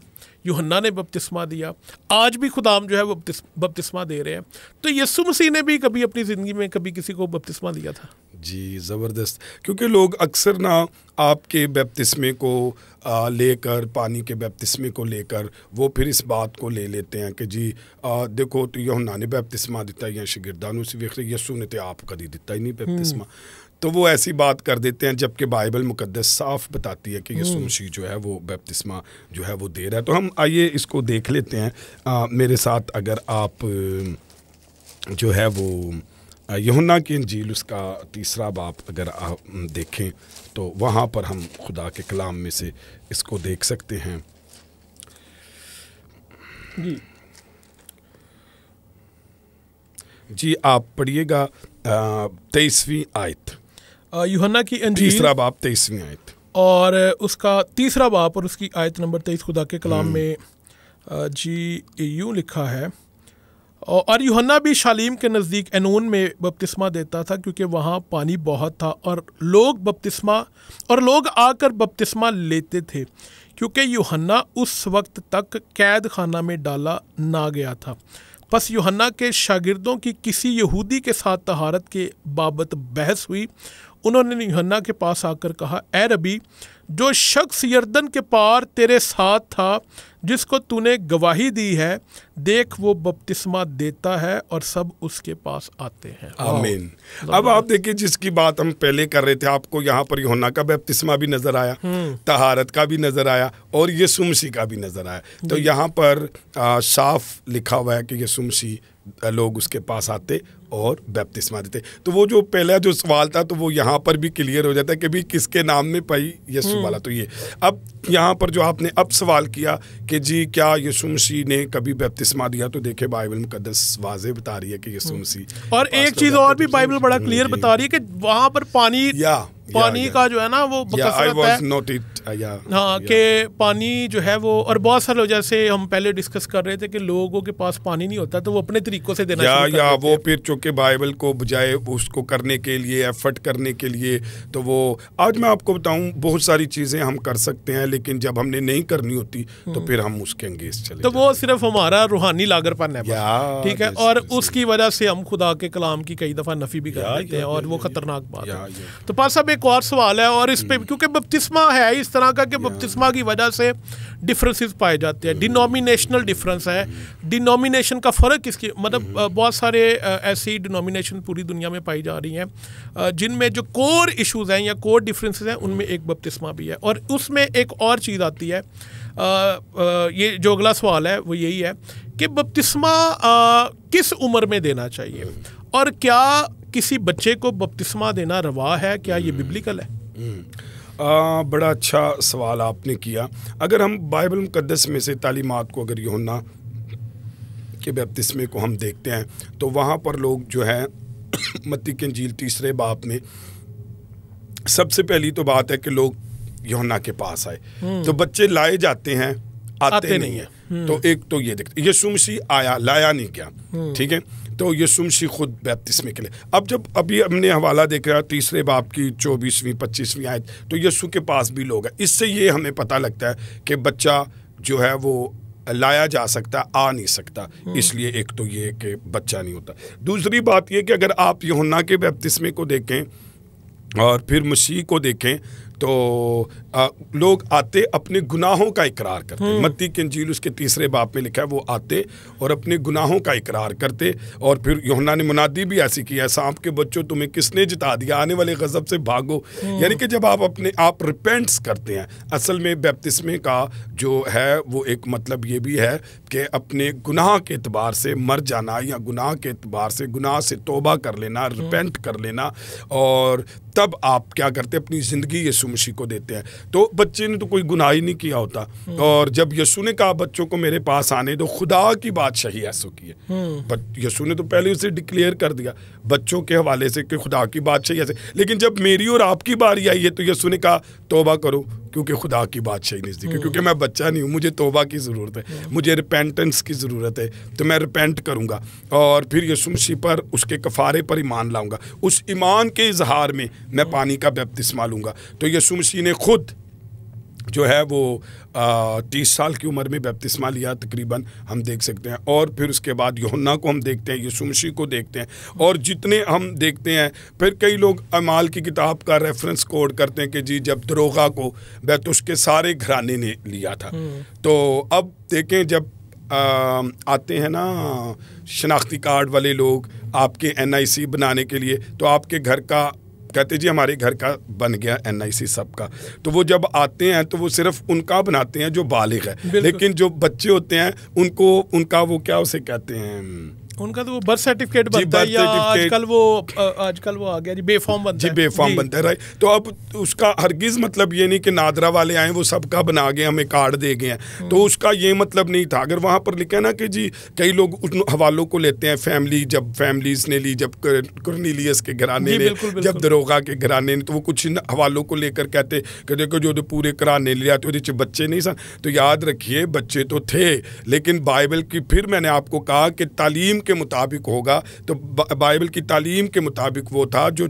[SPEAKER 1] یوحنا نے بپتسمہ دیا, آج بھی خدام جو ہے وہ بپتسمہ دے رہے ہیں. تو یسوع مسیح نے بھی کبھی اپنی زندگی میں کبھی کسی کو بپتسمہ دیا تھا؟
[SPEAKER 2] جی زبردست. کیونکہ لوگ اکثر نا آپ کے بپتسمے کو لے کر, پانی کے بپتسمے کو لے کر وہ پھر اس بات کو لے لیتے ہیں کہ جی دیکھو تو یوحنا نے بپتسمہ دیتا یا شاگردانوں سے ویکھ رہے یسوع نے تو آپ کدی دیتا ہی نہیں بپتسمہ. تو وہ ایسی بات کر دیتے ہیں, جبکہ بائبل مقدس صاف بتاتی ہے کہ یسوع مسیح جو ہے وہ بپتسمہ جو ہے وہ دے رہا ہے. تو ہم آئیے اس کو دیکھ لیتے ہیں میرے ساتھ. اگر آپ جو ہے وہ یوحنا کی انجیل اس کا 3 باب اگر آپ دیکھیں تو وہاں پر ہم خدا کے کلام میں سے اس کو دیکھ سکتے ہیں. جی آپ پڑھیے گا 23ویں آیت,
[SPEAKER 1] یوحنا کی انجیل
[SPEAKER 2] 3 باب 23ویں آیت,
[SPEAKER 1] اور اس کا 3 باب اور اس کی آیت نمبر 23 خدا کے کلام میں جی یوں لکھا ہے, اور یوحنا بھی شالیم کے نزدیک اینون میں بپتسمہ دیتا تھا کیونکہ وہاں پانی بہت تھا, اور لوگ آ کر بپتسمہ لیتے تھے کیونکہ یوحنا اس وقت تک قید خانہ میں ڈالا نہ گیا تھا. پس یوحنا کے شاگردوں کی کسی یہودی کے ساتھ طہارت کے بابت بحث ہوئی. انہوں نے یوحنا کے پاس آ کر کہا اے ربی جو شخص یردن کے پار تیرے ساتھ تھا جس کو تو نے گواہی دی ہے دیکھ وہ بپتسمہ دیتا ہے اور سب اس کے پاس آتے ہیں.
[SPEAKER 2] آمین. اب آپ دیکھیں جس کی بات ہم پہلے کر رہے تھے آپ کو یہاں پر یوحنا کا بپتسمہ بھی نظر آیا, طہارت کا بھی نظر آیا اور یسوع مسیح کا بھی نظر آیا. تو یہاں پر صاف لکھا ہوا ہے کہ یسوع مسیح لوگ اس کے پاس آتے اور بپتسمہ دیتے. تو وہ جو پہلا جو سوال تھا تو وہ یہاں پر بھی کلیئر ہو جاتا ہے کہ بھی کس کے نام میں پائی یسوع والا. تو یہ اب یہاں پر جو آپ نے اب سوال کیا کہ جی کیا یسوع مسیح نے کبھی بپتسمہ دیا, تو دیکھیں بائبل مقدس واضح بتا رہی ہے کہ یسوع مسیح.
[SPEAKER 1] اور ایک چیز اور بھی بائبل بڑا کلیئر بتا رہی ہے کہ وہاں پر پانی کا جو ہے نا وہ بکثرت ہے. ہاں کہ پانی جو ہے وہ, اور بہت سارے جیسے ہم پہلے ڈسکس کر رہے تھے کہ لوگوں کے پاس پانی نہیں ہوتا تو وہ اپنے طریقوں سے دینا شروع کر دیتے ہیں.
[SPEAKER 2] وہ پھر چونکہ بائبل کو بجائے اس کو کرنے کے لیے ایفرٹ کرنے کے لیے, تو وہ آج میں آپ کو بتاؤں بہت ساری چیزیں ہم کر سکتے ہیں لیکن جب ہم نے نہیں کرنی ہوتی تو پھر ہم اس کے انگیز چلے
[SPEAKER 1] تو وہ صرف ہمارا روحانی لاگر پن ہے, ٹھیک ہے, اور اس کی وجہ سے ہم خدا کے کلام کی کئی دفعہ نفی بھی کر دیتے ہیں اور وہ خطرناک بات ہے. تو پاس صاحب ایک اور سوال ہے اور اس پہ کیونکہ بپتسمہ ہے اس طرح کا کہ بپتسمہ کی وجہ سے ڈفرینسز پائے جاتے ہیں, ڈینومینیشنل ڈفرینس ہے. ڈینومینیشن کا فرق اس کی مطلب بہت سارے ایسی ڈینومینیشن پوری دنیا میں پائی جا رہی ہیں جن میں جو کور ایشوز ہیں یا کور ڈفرینسز ہیں ان میں ایک بپتسمہ بھی ہے. اور اس میں ایک اور چیز آتی ہے, یہ جو اگلا سوال ہے وہ یہی ہے کہ بپتسمہ کس عمر میں دینا چاہیے اور کیا کسی بچے کو بپتسمہ دینا روا ہے, کیا یہ ببلیکل ہے؟
[SPEAKER 2] بڑا اچھا سوال آپ نے کیا. اگر ہم بائبل مقدس میں سے تعلیمات کو اگر یوحنا کے بپتسمے کو ہم دیکھتے ہیں تو وہاں پر لوگ جو ہے متی کی انجیل 3 باب میں سب سے پہلی تو بات ہے کہ لوگ یوحنا کے پاس آئے تو بچے لائے جاتے ہیں آتے نہیں ہیں. تو ایک تو یہ دیکھتے یسوع مسیح آیا لایا نہیں کیا, ٹھیک ہے, تو یسوع مسیح خود بپتسمے کے لیے. اب جب ابھی ہم نے حوالہ دیکھ رہا 3 باب کی 24ویں 25ویں آیت, تو یسوع کے پاس بھی لوگ ہیں. اس سے یہ ہمیں پتہ لگتا ہے کہ بچہ جو ہے وہ لایا جا سکتا, آ نہیں سکتا, اس لیے ایک تو یہ کہ بچہ نہیں ہوتا. دوسری بات یہ کہ اگر آپ یوحنا کے بپتسمے کو دیکھیں اور پھر مسیح کو دیکھیں تو لوگ آتے اپنے گناہوں کا اقرار کرتے. متی کی انجیل اس کے 3 باب میں لکھا ہے وہ آتے اور اپنے گناہوں کا اقرار کرتے. اور پھر یوحنا نے منادی بھی ایسی کیا, سانپ کے بچوں تمہیں کس نے جتا دیا, آنے والے غضب سے بھاگو. یعنی کہ جب آپ ریپینٹس کرتے ہیں, اصل میں بیپتسمے کا جو ہے وہ ایک مطلب یہ بھی ہے کہ اپنے گناہ کے اعتبار سے مر جانا یا گناہ کے اعتبار سے گناہ سے توبہ کر لینا, ریپینٹ کر لینا, اور تب آپ کیا کرتے اپنی زندگی یسوع مسیح کو دیتے ہیں. تو بچے نے تو کوئی گناہ ہی نہیں کیا ہوتا, اور جب یسوع نے کہا بچوں کو میرے پاس آنے تو خدا کی بادشاہی ایسو کی ہے. یسوع نے تو پہلے اسے ڈکلیئر کر دیا بچوں کے حوالے سے کہ خدا کی بادشاہی ایسے. لیکن جب میری اور آپ کی باری آئی ہے تو یسوع نے کہا توبہ کرو کیونکہ خدا کی بادشاہی نزدیک ہے. کیونکہ میں بچہ نہیں ہوں, مجھے توبہ کی ضرورت ہے, مجھے ریپینٹنس کی ضرورت ہے, تو میں ریپینٹ کروں گا اور پھر یسوع مسیح پر اس کے کفارے پر ایمان لاؤں گا. اس ایمان کے اظہار میں میں پانی کا بپتسمہ لوں گا. تو یسوع مسیح نے خود جو ہے وہ 30 سال کی عمر میں بپتسمہ لیا تقریباً, ہم دیکھ سکتے ہیں. اور پھر اس کے بعد یوحنا کو ہم دیکھتے ہیں, یسوع مسیح کو دیکھتے ہیں, اور جتنے ہم دیکھتے ہیں پھر کئی لوگ اعمال کی کتاب کا ریفرنس کوڈ کرتے ہیں کہ جی جب دروغہ کو بیتوش کے سارے گھرانے نے لیا تھا. تو اب دیکھیں جب آتے ہیں نا شناختی کارڈ والے لوگ آپ کے NIC بنانے کے لیے, تو آپ کے گھر کا کہتے جی ہمارے گھر کا بن گیا NIC سب کا. تو وہ جب آتے ہیں تو وہ صرف ان کا بناتے ہیں جو بالغ ہے, لیکن جو بچے ہوتے ہیں ان کا وہ کیا اسے کہتے ہیں,
[SPEAKER 1] ان کا تو وہ برتھ سرٹیفکیٹ بنتا ہے, یا آج کل وہ آ گیا جی بے فارم بنتا ہے.
[SPEAKER 2] بے فارم بنتا ہے, رائٹ. تو اب اس کا ہرگز مطلب یہ نہیں کہ نادرا والے آئیں وہ سب کا بنا گئے ہمیں کارڈ دے گئے ہیں, تو اس کا یہ مطلب نہیں تھا. اگر وہاں پر لکھا نا کہ جی کئی لوگ ان حوالوں کو لیتے ہیں, فیملیز نے لی, جب کرنیلیس کے گھرانے نے, جب دروغہ کے گھرانے نے, تو وہ کچھ حوالوں کو لے کر کہتے کہ دیکھو جو پورے کرانے لیا تو بچے نہیں سن. تو یاد رکھیے بچے تو تھے, لیکن بائبل کی پھر میں نے آپ کو کہا کہ تعلیم کے مطابق ہوگا, تو بائبل کی تعلیم کے مطابق وہ تھا جو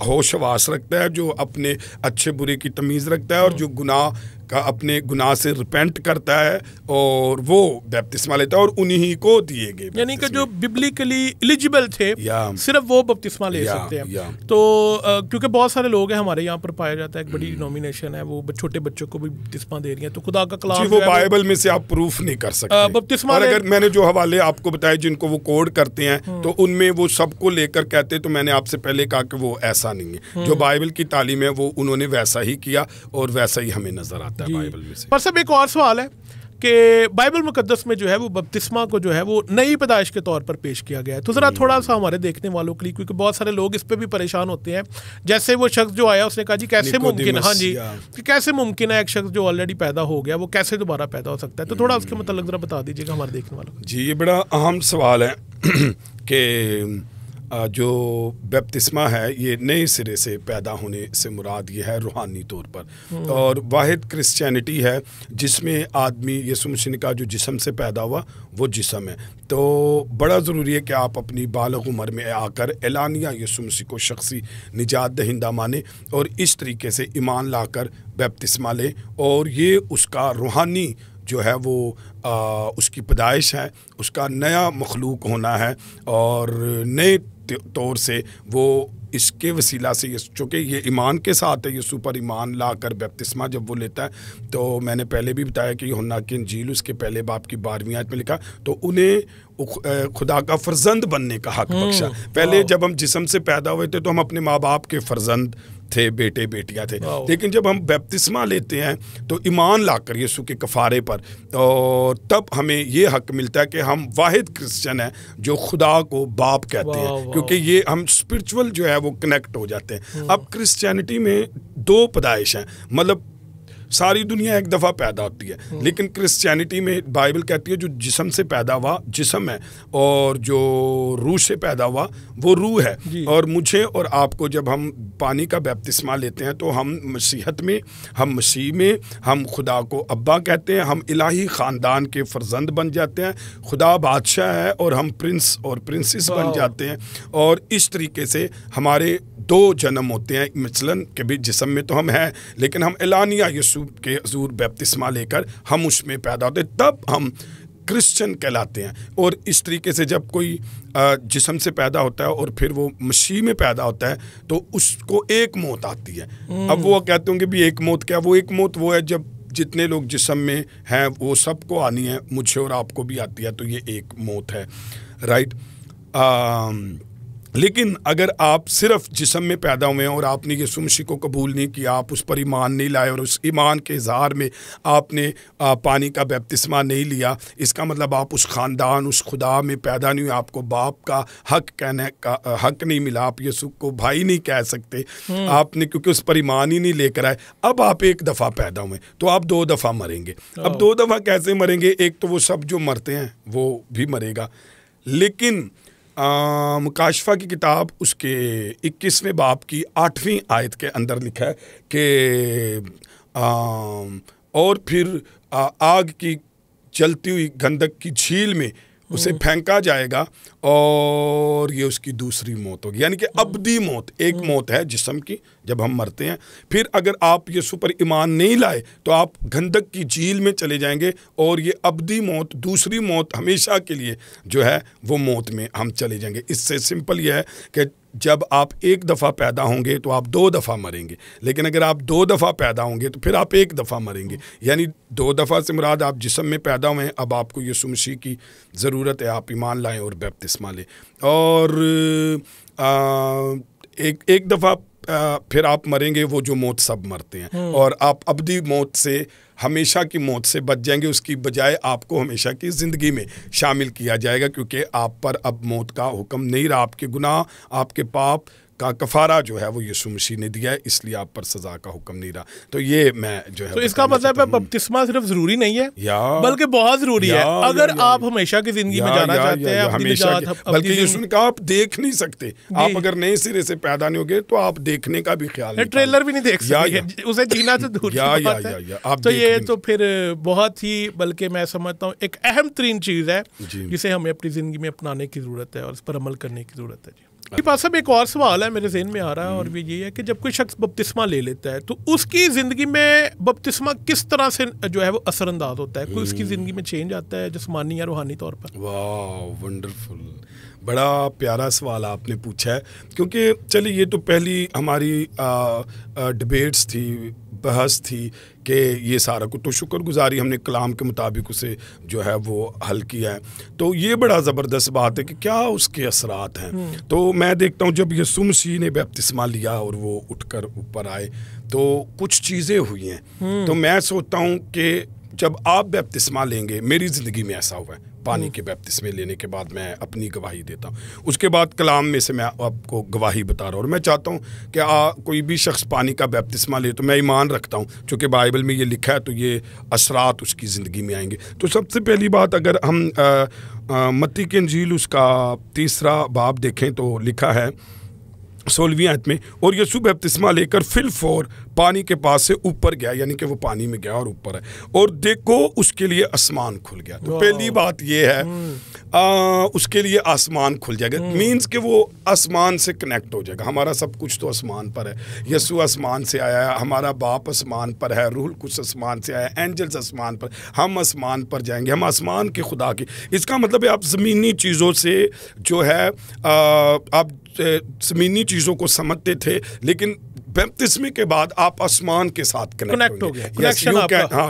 [SPEAKER 2] ہوش واس رکھتا ہے, جو اپنے اچھے برے کی تمیز رکھتا ہے, اور جو گناہ کا اپنے گناہ سے ریپینٹ کرتا ہے اور وہ بپتسمہ لیتا ہے اور انہی کو دیے گئے.
[SPEAKER 1] یعنی کہ جو ببلیکلی ایلیجیبل تھے صرف وہ بپتسمہ لے سکتے ہیں. تو کیونکہ بہت سارے لوگ ہیں ہمارے یہاں پر پایا جاتا ہے, ایک بڑی ڈینومینیشن ہے, وہ چھوٹے بچوں کو بھی بپتسمہ دے رہی ہیں. تو خدا کا کلام
[SPEAKER 2] وہ بائبل میں سے آپ پروف نہیں کر سکتے بپتسمہ. اور اگر میں نے جو حوالے آپ کو بتائے جن کو وہ کوڈ کرتے ہیں تو ان میں وہ سب کو لے کر کہتے, تو میں نے آپ سے پہلے کہا کہ وہ ایسا نہیں ہے. جو بائبل کی تعلیم ہے وہ انہوں نے ویسا ہی کیا اور ویسا ہی ہمیں نظر آتا ہے بائبل میں سے.
[SPEAKER 1] پر سب ایک اور سوال ہے کہ بائبل مقدس میں جو ہے وہ بپتسمہ کو جو ہے وہ نئی پیدائش کے طور پر پیش کیا گیا ہے. تو ذرا تھوڑا سا ہمارے دیکھنے والوں کے لیے, کیونکہ بہت سارے لوگ اس پہ بھی پریشان ہوتے ہیں. جیسے وہ شخص جو آیا اس نے کہا جی کیسے ممکن, ہاں جی کیسے ممکن ہے ایک شخص جو آلریڈی پیدا ہو گیا وہ کیسے دوبارہ پیدا ہو سکتا ہے. تو تھوڑا اس کے متعلق ذرا بتا دیجیے گا ہمارے دیکھنے والوں کو.
[SPEAKER 2] جی یہ بڑا اہم سوال ہے کہ جو بپتسمہ ہے یہ نئے سرے سے پیدا ہونے سے مراد یہ ہے روحانی طور پر, اور واحد کرسچینٹی ہے جس میں آدمی یسوع مسیح کا جو جسم سے پیدا ہوا وہ جسم ہے. تو بڑا ضروری ہے کہ آپ اپنی بالغ عمر میں آ کر اعلانیہ یسوع مسیح کو شخصی نجات دہندہ مانیں اور اس طریقے سے ایمان لا کر بپتسمہ لیں, اور یہ اس کا روحانی جو ہے وہ اس کی پیدائش ہے, اس کا نیا مخلوق ہونا ہے, اور نئے طور سے وہ اس کے وسیلہ سے چونکہ یہ ایمان کے ساتھ ہے, یسوع پر ایمان لا کر بپتسمہ جب وہ لیتا ہے, تو میں نے پہلے بھی بتایا کہ یوحنا کی انجیل اس کے پہلے باب کی 12ویں آیت میں لکھا, تو انہیں خدا کا فرزند بننے کا حق بخشا. پہلے جب ہم جسم سے پیدا ہوئے تھے تو ہم اپنے ماں باپ کے فرزند تھے, بیٹے بیٹیاں تھے, لیکن جب ہم بپتسمہ لیتے ہیں تو ایمان لا کر یسوع کے کفارے پر, اور تب ہمیں یہ حق ملتا ہے کہ ہم واحد کرسچن ہیں جو خدا کو باپ کہتے ہیں, کیونکہ یہ ہم اسپرچول جو ہے وہ کنیکٹ ہو جاتے ہیں. اب کرسچینٹی میں 2 پیدائش ہیں, مطلب ساری دنیا ایک دفعہ پیدا ہوتی ہے, لیکن کرسچینٹی میں بائبل کہتی ہے جو جسم سے پیدا ہوا جسم ہے, اور جو روح سے پیدا ہوا وہ روح ہے. اور مجھے اور آپ کو جب ہم پانی کا بپتسمہ لیتے ہیں تو ہم مسیحت میں, ہم مسیح میں, ہم خدا کو ابا کہتے ہیں, ہم الہی خاندان کے فرزند بن جاتے ہیں. خدا بادشاہ ہے اور ہم پرنس اور پرنسس بن جاتے ہیں, اور اس طریقے سے ہمارے 2 جنم ہوتے ہیں. مثلاً کہ بھی جسم میں تو ہم ہیں, لیکن ہم اعلانیہ یسوع کے حضور بپتسمہ لے کر ہم اس میں پیدا ہوتے ہیں, تب ہم کرسچن کہلاتے ہیں. اور اس طریقے سے جب کوئی جسم سے پیدا ہوتا ہے اور پھر وہ مسیح میں پیدا ہوتا ہے تو اس کو ایک موت آتی ہے. اب وہ کہتے ہوں گے بھی ایک موت کیا, وہ ایک موت وہ ہے جب جتنے لوگ جسم میں ہیں وہ سب کو آنی ہے, مجھے اور آپ کو بھی آتی ہے, تو یہ ایک موت ہے, رائٹ. لیکن اگر آپ صرف جسم میں پیدا ہوئے ہیں اور آپ نے یسوع مسیح کو قبول نہیں کیا, آپ اس پر ایمان نہیں لائے, اور اس ایمان کے اظہار میں آپ نے پانی کا بپتسمہ نہیں لیا, اس کا مطلب آپ اس خاندان, اس خدا میں پیدا نہیں ہوئے, آپ کو باپ کا حق کہنے کا حق نہیں ملا, آپ یسوع کو بھائی نہیں کہہ سکتے آپ نے, کیونکہ اس پر ایمان ہی نہیں لے کر آئے. اب آپ ایک دفعہ پیدا ہوئے تو آپ 2 دفعہ مریں گے. اب 2 دفعہ کیسے مریں گے؟ ایک تو وہ سب جو مرتے ہیں وہ بھی مرے گا, لیکن مکاشفہ کی کتاب اس کے 21ویں باب کی 8ویں آیت کے اندر لکھا ہے کہ اور پھر آگ کی جلتی ہوئی گندک کی جھیل میں اسے پھینکا جائے گا اور یہ اس کی دوسری موت ہوگی. یعنی کہ ابدی موت. ایک موت ہے جسم کی جب ہم مرتے ہیں, پھر اگر آپ یسوع پر ایمان نہیں لائے تو آپ گندک کی جھیل میں چلے جائیں گے, اور یہ ابدی موت, دوسری موت ہمیشہ کے لیے جو ہے وہ موت میں ہم چلے جائیں گے. اس سے سمپل یہ ہے کہ جب آپ ایک دفعہ پیدا ہوں گے تو آپ 2 دفعہ مریں گے, لیکن اگر آپ 2 دفعہ پیدا ہوں گے تو پھر آپ 1 دفعہ مریں گے. یعنی 2 دفعہ سے مراد آپ جسم میں پیدا ہوئے ہیں, اب آپ کو یسوع مسیح کی ضرورت ہے, آپ ایمان لائیں اور بپتسمہ لیں, اور ایک دفعہ پھر آپ مریں گے, وہ جو موت سب مرتے ہیں, اور آپ ابدی موت سے, ہمیشہ کی موت سے بچ جائیں گے. اس کی بجائے آپ کو ہمیشہ کی زندگی میں شامل کیا جائے گا, کیونکہ آپ پر اب موت کا حکم نہیں رہا. آپ کے گناہ, آپ کے پاپ کا کفارہ جو ہے وہ یسوع مسیح نے دیا ہے, اس لیے آپ پر سزا کا حکم نہیں رہا. تو یہ میں جو ہے, تو
[SPEAKER 1] اس کا مطلب ہے بپتسمہ صرف ضروری نہیں ہے بلکہ بہت ضروری ہے اگر آپ ہمیشہ کی زندگی میں جانا چاہتے ہیں, ہمیشہ,
[SPEAKER 2] بلکہ یسوع نے کہا آپ دیکھ نہیں سکتے, آپ اگر نئے سرے سے پیدا نہیں ہوگے تو آپ دیکھنے کا بھی خیال نہیں,
[SPEAKER 1] ٹریلر بھی نہیں دیکھ سکتے, اسے جینا تو دور کی بات ہے. تو یہ تو پھر بہت ہی, بلکہ میں سمجھتا ہوں ایک اہم ترین چیز ہے جسے ہمیں اپنی زندگی میں اپنانے کی ضرورت ہے اور اس پر عمل کرنے کی ضرورت ہے. پاس صاحب ایک اور سوال ہے میرے ذہن میں آ رہا ہے، اور یہ ہے کہ جب کوئی شخص بپتسمہ لے لیتا ہے تو اس کی زندگی میں بپتسمہ کس طرح سے جو ہے وہ اثر انداز ہوتا ہے؟ کوئی اس کی زندگی میں چینج آتا ہے جسمانی یا روحانی طور پر؟
[SPEAKER 2] واو ونڈرفل، بڑا پیارا سوال آپ نے پوچھا ہے، کیونکہ چلیے یہ تو پہلی ہماری ڈبیٹس تھی، بحث تھی کہ یہ سارا کچھ، تو شکر گزاری ہم نے کلام کے مطابق اسے جو ہے وہ حل کیا ہے. تو یہ بڑا زبردست بات ہے کہ کیا اس کے اثرات ہیں. تو میں دیکھتا ہوں جب یسوع مسیح نے بپتسمہ لیا اور وہ اٹھ کر اوپر آئے تو کچھ چیزیں ہوئی ہیں. تو میں سوچتا ہوں کہ جب آپ بپتسمہ لیں گے، میری زندگی میں ایسا ہوا ہے، پانی کے بپتسمے لینے کے بعد میں اپنی گواہی دیتا ہوں، اس کے بعد کلام میں سے میں آپ کو گواہی بتا رہا ہوں، اور میں چاہتا ہوں کہ کوئی بھی شخص پانی کا بپتسمہ لے تو میں ایمان رکھتا ہوں چونکہ بائبل میں یہ لکھا ہے تو یہ اثرات اس کی زندگی میں آئیں گے. تو سب سے پہلی بات اگر ہم متی کی انجیل اس کا 3 باب دیکھیں تو لکھا ہے 16ویں آیت میں، اور یسوع بپتسمہ لے کر فی الفور پانی کے پاس سے اوپر گیا، یعنی کہ وہ پانی میں گیا اور اوپر ہے، اور دیکھو اس کے لیے آسمان کھل گیا. تو پہلی بات یہ ہے اس کے لیے آسمان کھل جائے گا، مینز کہ وہ آسمان سے کنیکٹ ہو جائے گا. ہمارا سب کچھ تو آسمان پر ہے، یسوع آسمان سے آیا ہے، ہمارا باپ آسمان پر ہے، روح القدس آسمان سے آیا ہے، اینجلز آسمان پر، ہم آسمان پر جائیں گے، ہم آسمان کے خدا کے. اس کا مطلب ہے آپ زمینی چیزوں سے جو ہے آپ زمینی چیزوں کو سمجھتے تھے، لیکن بپتسمے کے بعد آپ آسمان کے ساتھ کنیکٹ ہو گئے.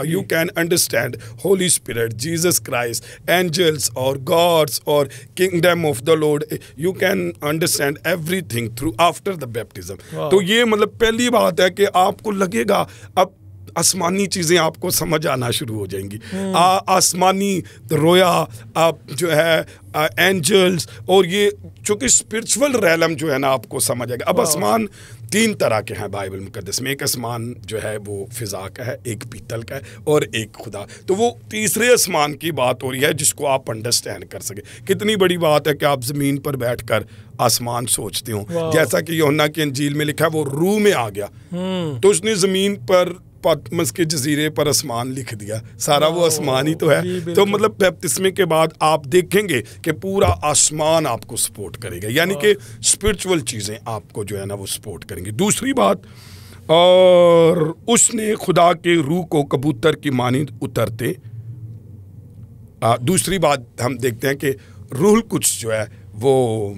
[SPEAKER 2] You can understand Holy Spirit, Jesus Christ, angels اور گاڈس اور kingdom of the Lord. You can understand everything through after the baptism. تو یہ مطلب پہلی بات ہے کہ آپ کو لگے گا اب آسمانی چیزیں آپ کو سمجھ آنا شروع ہو جائیں گی. آسمانی رویا آپ جو ہے اینجلس، اور یہ چونکہ اسپرچول ریلم جو ہے نا آپ کو سمجھ آئے گا. اب آسمان 3 طرح کے ہیں بائبل مقدس میں، ایک آسمان جو ہے وہ فضا کا ہے، ایک پیتل کا ہے، اور ایک خدا. تو وہ تیسرے آسمان کی بات ہو رہی ہے جس کو آپ انڈرسٹینڈ کر سکیں. کتنی بڑی بات ہے کہ آپ زمین پر بیٹھ کر آسمان سوچتے ہوں، جیسا کہ یوحنا کی انجیل میں لکھا ہے وہ روح میں آ گیا تو اس نے زمین پر پتمس کے جزیرے پر آسمان لکھ دیا. سارا وہ آسمان ہی تو ہے. تو مطلب بپتسمے کے بعد آپ دیکھیں گے کہ پورا آسمان آپ کو سپورٹ کرے گا، یعنی کہ اسپرچول چیزیں آپ کو جو ہے نا وہ سپورٹ کریں گے. دوسری بات، اور اس نے خدا کے روح کو کبوتر کی مانند اترتے. دوسری بات ہم دیکھتے ہیں کہ روح القدس جو ہے وہ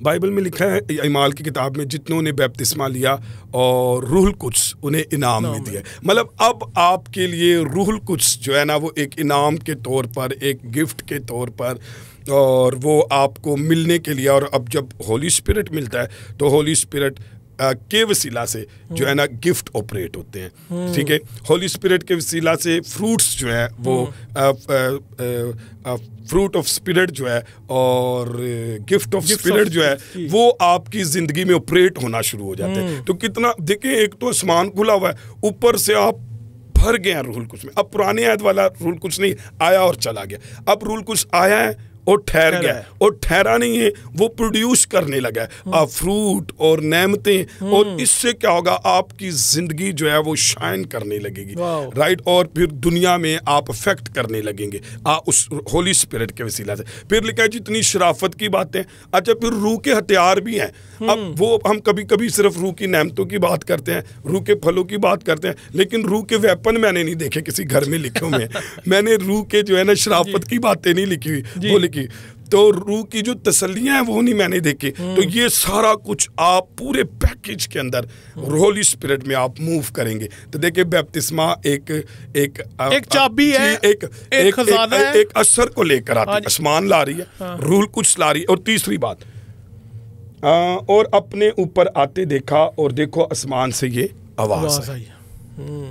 [SPEAKER 2] بائبل میں لکھا ہے اعمال کی کتاب میں، جتنوں نے بپتسمہ لیا اور روح القدس انہیں انعام میں دیا. مطلب اب آپ کے لیے روح القدس جو ہے نا وہ ایک انعام کے طور پر، ایک گفٹ کے طور پر، اور وہ آپ کو ملنے کے لیے. اور اب جب ہولی اسپرٹ ملتا ہے تو ہولی اسپرٹ کے وسیلہ سے جو ہے نا گفٹ آپریٹ ہوتے ہیں. ٹھیک ہے، ہولی اسپرٹ کے وسیلہ سے فروٹس جو ہیں وہ فروٹ آف اسپرٹ جو ہے اور گفٹ آف اسپرٹ جو ہے وہ آپ کی زندگی میں آپریٹ ہونا شروع ہو جاتے ہیں. تو کتنا دیکھیں، ایک تو آسمان کھلا ہوا ہے، اوپر سے آپ بھر گئے ہیں روح القدس میں. اب پرانے عہد والا روح القدس نہیں آیا اور چلا گیا، اب روح القدس آیا ہے اور ٹھہر گیا ہے، اور ٹھہرا نہیں ہے، وہ پروڈیوس کرنے لگا ہے فروٹ اور نعمتیں. اور اس سے کیا ہوگا، آپ کی زندگی جو ہے وہ شائن کرنے لگے گی، رائٹ. اور پھر دنیا میں آپ افیکٹ کرنے لگیں گے اس ہولی اسپرٹ کے وسیلہ سے. پھر لکھا ہے جتنی شرافت کی باتیں. اچھا، پھر روح کے ہتھیار بھی ہیں. اب وہ ہم کبھی کبھی صرف روح کی نعمتوں کی بات کرتے ہیں، روح کے پھلوں کی بات کرتے ہیں، لیکن روح کے ویپن میں نے نہیں دیکھے کسی گھر میں لکھے ہوئے. میں نے روح کے جو ہے نا شرافت کی باتیں نہیں لکھی ہوئی، وہ لکھی. تو روح کی جو تسلیاں ہیں وہ نہیں میں نے دیکھی. تو یہ سارا کچھ آپ پورے پیکج کے اندر ہولی اسپرٹ میں آپ موو کریں گے. تو دیکھیں بپتسمہ ایک
[SPEAKER 1] چابی ہے،
[SPEAKER 2] ایک اثر کو لے کر آتی، آسمان لا رہی ہے، روح القدس لا رہی ہے. اور تیسری بات، اور اپنے اوپر آتے دیکھا اور دیکھو آسمان سے یہ آواز آئی.